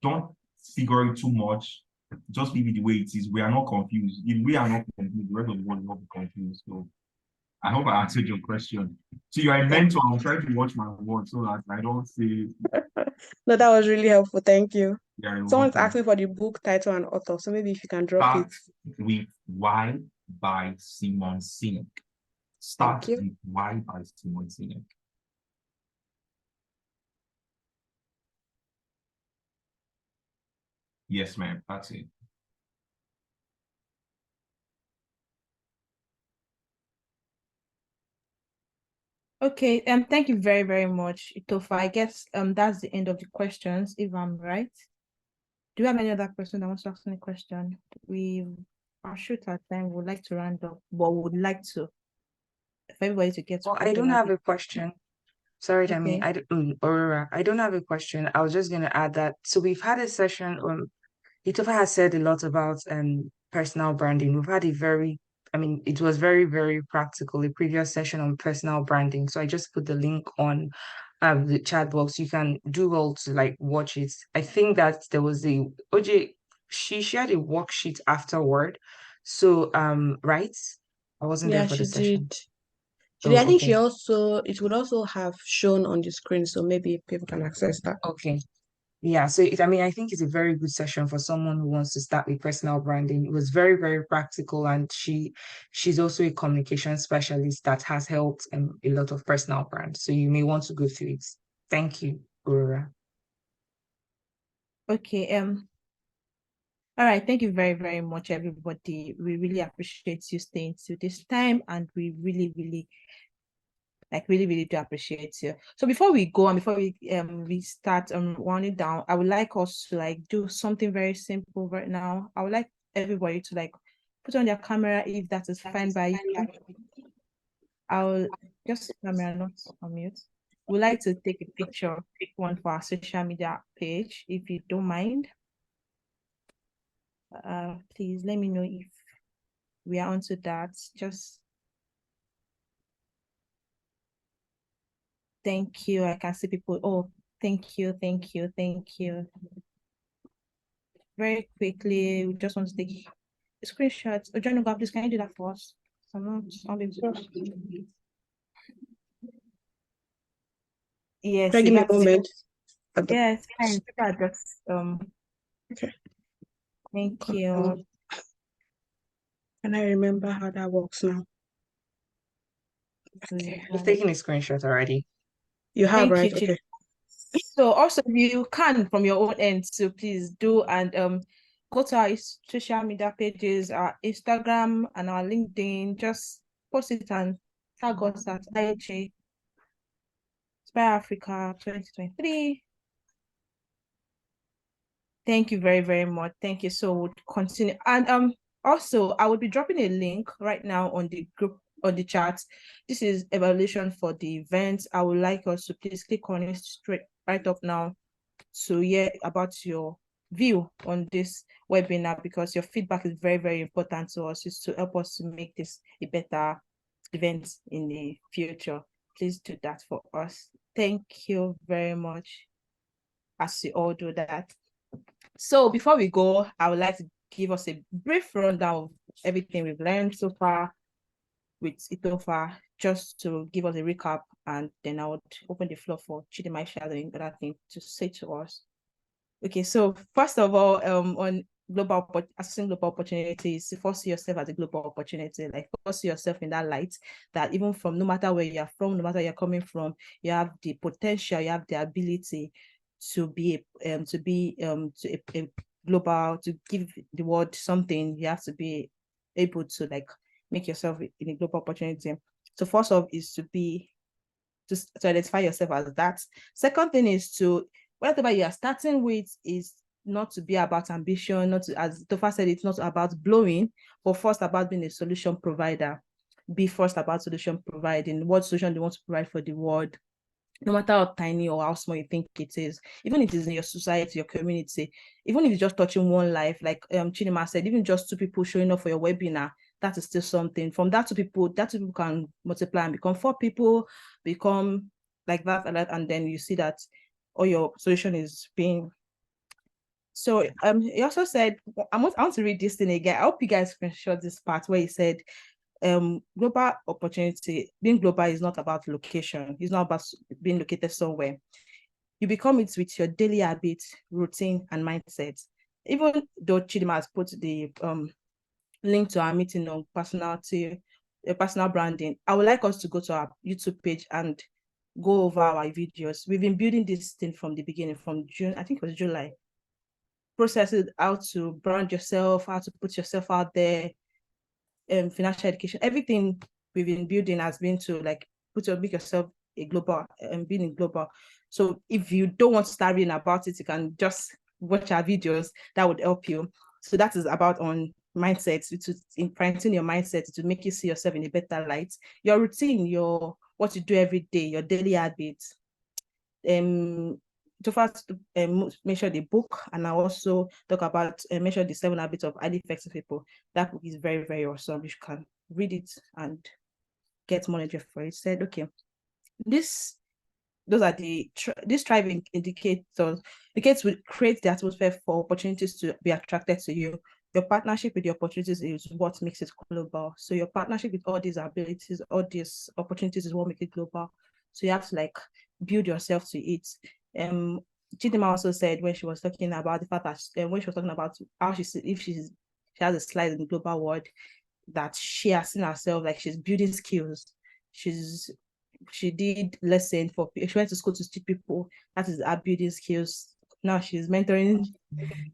don't figure it too much. Just leave it the way it is. We are not confused. If we are not confused, the rest of the world will not be confused. So I hope I answered your question. So you're a mentor. I'm trying to watch my words so that I don't say. No, that was really helpful. Thank you. Yeah, Someone's asking for the book title and author, so maybe if you can drop Start it. with Why by Simon Sinek. Start Thank you. with Why by Simon Sinek. Yes, ma'am. That's it. Okay, thank you very, very much, Itofa. I guess that's the end of the questions, if I'm right. Do you have any other person that wants to ask any question? We are short at time. We would like to round up, but we would like to for everybody to get. Well, I don't have a question. Sorry, Okay. Dami. Aurora, I don't have a question. I was just going to add that. So we've had a session. Itofa has said a lot about personal branding. We've had it was very, very practical, a previous session on personal branding. So I just put the link on the chat box. You can do well to like watch it. I think that there was OJ, she shared a worksheet afterward. So right? I wasn't there Yeah, for the she session. did. Oh, I think okay. it would also have shown on the screen, so maybe people can access that. Okay. Yeah, so I think it's a very good session for someone who wants to start with personal branding. It was very, very practical, and she's also a communication specialist that has helped a lot of personal brands. So you may want to go through it. Thank you, Aurora. Okay. All right. Thank you very, very much, everybody. We really appreciate you staying to this time, and we really, really really do appreciate you. So before we go and before we start winding down, I would like us to do something very simple right now. I would like everybody to put on their camera if that is fine by you. I'll just camera not on mute. We'd like to take a picture, pick one for our social media page, if you don't mind. Please let me know if we are onto that. Just thank you. I can see people. Oh, thank you. Very quickly, we just want to take a screenshot. Oh, John, please, can you do that for us? Yes, Can I give me a moment? Yes, fine. Just okay. Thank you. Can I remember how that works now? Okay. I've taken a screenshot already. You have, Thank right? you, okay. So also you can from your own end, so please do and go to our social media pages, our Instagram and our LinkedIn. Just post it and tag us at IHA Inspire Africa 2023. Thank you very, very much. Thank you. So we'll continue. And also I will be dropping a link right now on the group on the chat. This is evaluation for the event. I would like us to please click on it straight right up now to hear about your view on this webinar, because your feedback is very, very important to us. It's to help us to make this a better event in the future. Please do that for us. Thank you very much as you all do that. So before we go, I would like to give us a brief rundown of everything we've learned so far with Itofa. just to give us a recap, and then I would open the floor for Chidima sharing other thing to say to us. Okay, so first of all, on assessing global opportunities, first see yourself as a global opportunity. Like, first see yourself in that light, that even from no matter where you're from, no matter where you're coming from, you have the potential, you have the ability to be a global, to give the world something. You have to be able to like make yourself in a global opportunity. So first off is to identify yourself as that. Second thing is to, whatever you are starting with is not to be about ambition, not to, as Itofa said, it's not about blowing, but first about being a solution provider. Be first about solution providing. What solution do you want to provide for the world? No matter how tiny or how small you think it is, even if it is in your society, your community, even if it's just touching one life, like Chinema said, even just 2 people showing up for your webinar, that is still something. From that 2 people, that 2 people can multiply and become 4 people, become like that, and then you see that all your solution is being. So he also said, I want to read this thing again. I hope you guys can share this part where he said, global opportunity, being global is not about location. It's not about being located somewhere. You become it with your daily habits, routine, and mindset. Even though Chidima has put the link to our meeting on personal branding, I would like us to go to our YouTube page and go over our videos. We've been building this thing from the beginning, from June, I think it was July. Processes how to brand yourself, how to put yourself out there, financial education, everything we've been building has been to like make yourself a global, being a global. So if you don't want to start reading about it, you can just watch our videos. That would help you. So that is about on mindset, to imprinting your mindset to make you see yourself in a better light. Your routine, what you do every day, your daily habits. To first measure the book, and I also talk about measure the 7 habits of highly effective people. That book is very, very awesome. You can read it and get more knowledge for it. Said, okay, those are these thriving indicators will create the atmosphere for opportunities to be attracted to you. Your partnership with the opportunities is what makes it global. So your partnership with all these abilities, all these opportunities is what makes it global. So you have to like build yourself to it. Chidima also said when she was talking about the fact that when she was talking about how she has a slide in the global world, that she has seen herself like she's building skills. She did lesson for, she went to school to teach people. That is her building skills. Now she's mentoring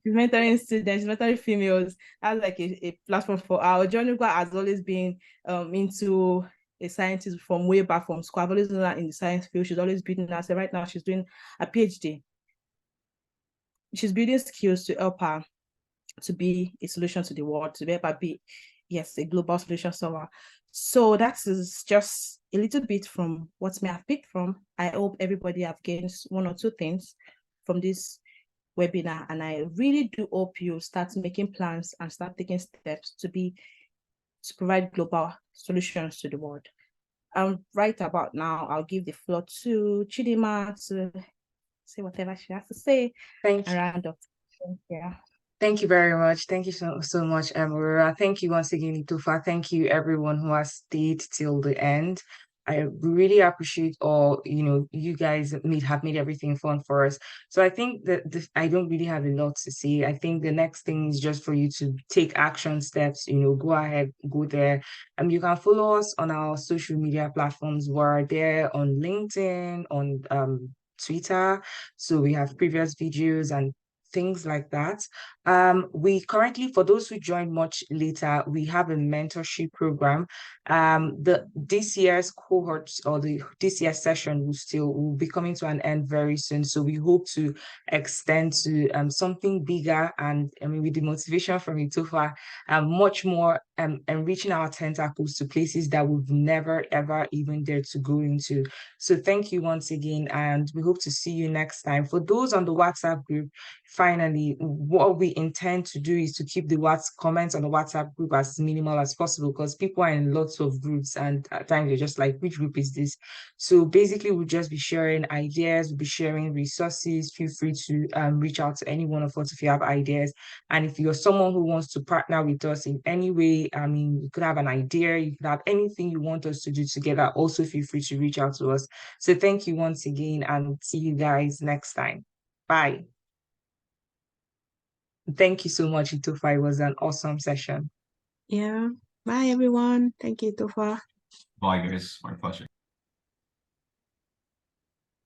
students, she's mentoring females. That's like a platform for her. Jonuga has always been into a scientist from way back from school. I've always known her in the science field. She's always building herself. Right now she's doing a PhD. She's building skills to help her to be a solution to the world, to be able to be, yes, a global solution solver. So that is just a little bit from what may have picked from. I hope everybody have gained 1 or 2 things from this webinar, and I really do hope you start making plans and start taking steps to provide global solutions to the world. Right about now, I'll give the floor to Chidima to say whatever she has to say. Thank you. Around up. Yeah. Thank you very much. Thank you so much, Aurora. Thank you once again, Itofa. Thank you everyone who has stayed till the end. I really appreciate all, you guys have made everything fun for us. So I think that I don't really have a lot to say. I think the next thing is just for you to take action steps, go ahead, go there. You can follow us on our social media platforms. We're there on LinkedIn, on Twitter. So we have previous videos and things like that. We currently, for those who joined much later, we have a mentorship program. This year's cohort, or this year's session will be coming to an end very soon. So we hope to extend to something bigger, and with the motivation from Itofa, much more enriching our tentacles to places that we've never ever even dared to go into. So thank you once again, and we hope to see you next time. For those on the WhatsApp group, finally, what we intend to do is to keep the comments on the WhatsApp group as minimal as possible, because people are in lots of groups and at times you're just like, which group is this? So basically, we'll just be sharing ideas, we'll be sharing resources. Feel free to reach out to any one of us if you have ideas. And if you're someone who wants to partner with us in any way, I mean, you could have an idea, you could have anything you want us to do together. Also, feel free to reach out to us. So thank you once again, and see you guys next time. Bye. Thank you so much, Itofa. It was an awesome session. Yeah. Bye, everyone. Thank you, Itofa. Bye, guys. My pleasure.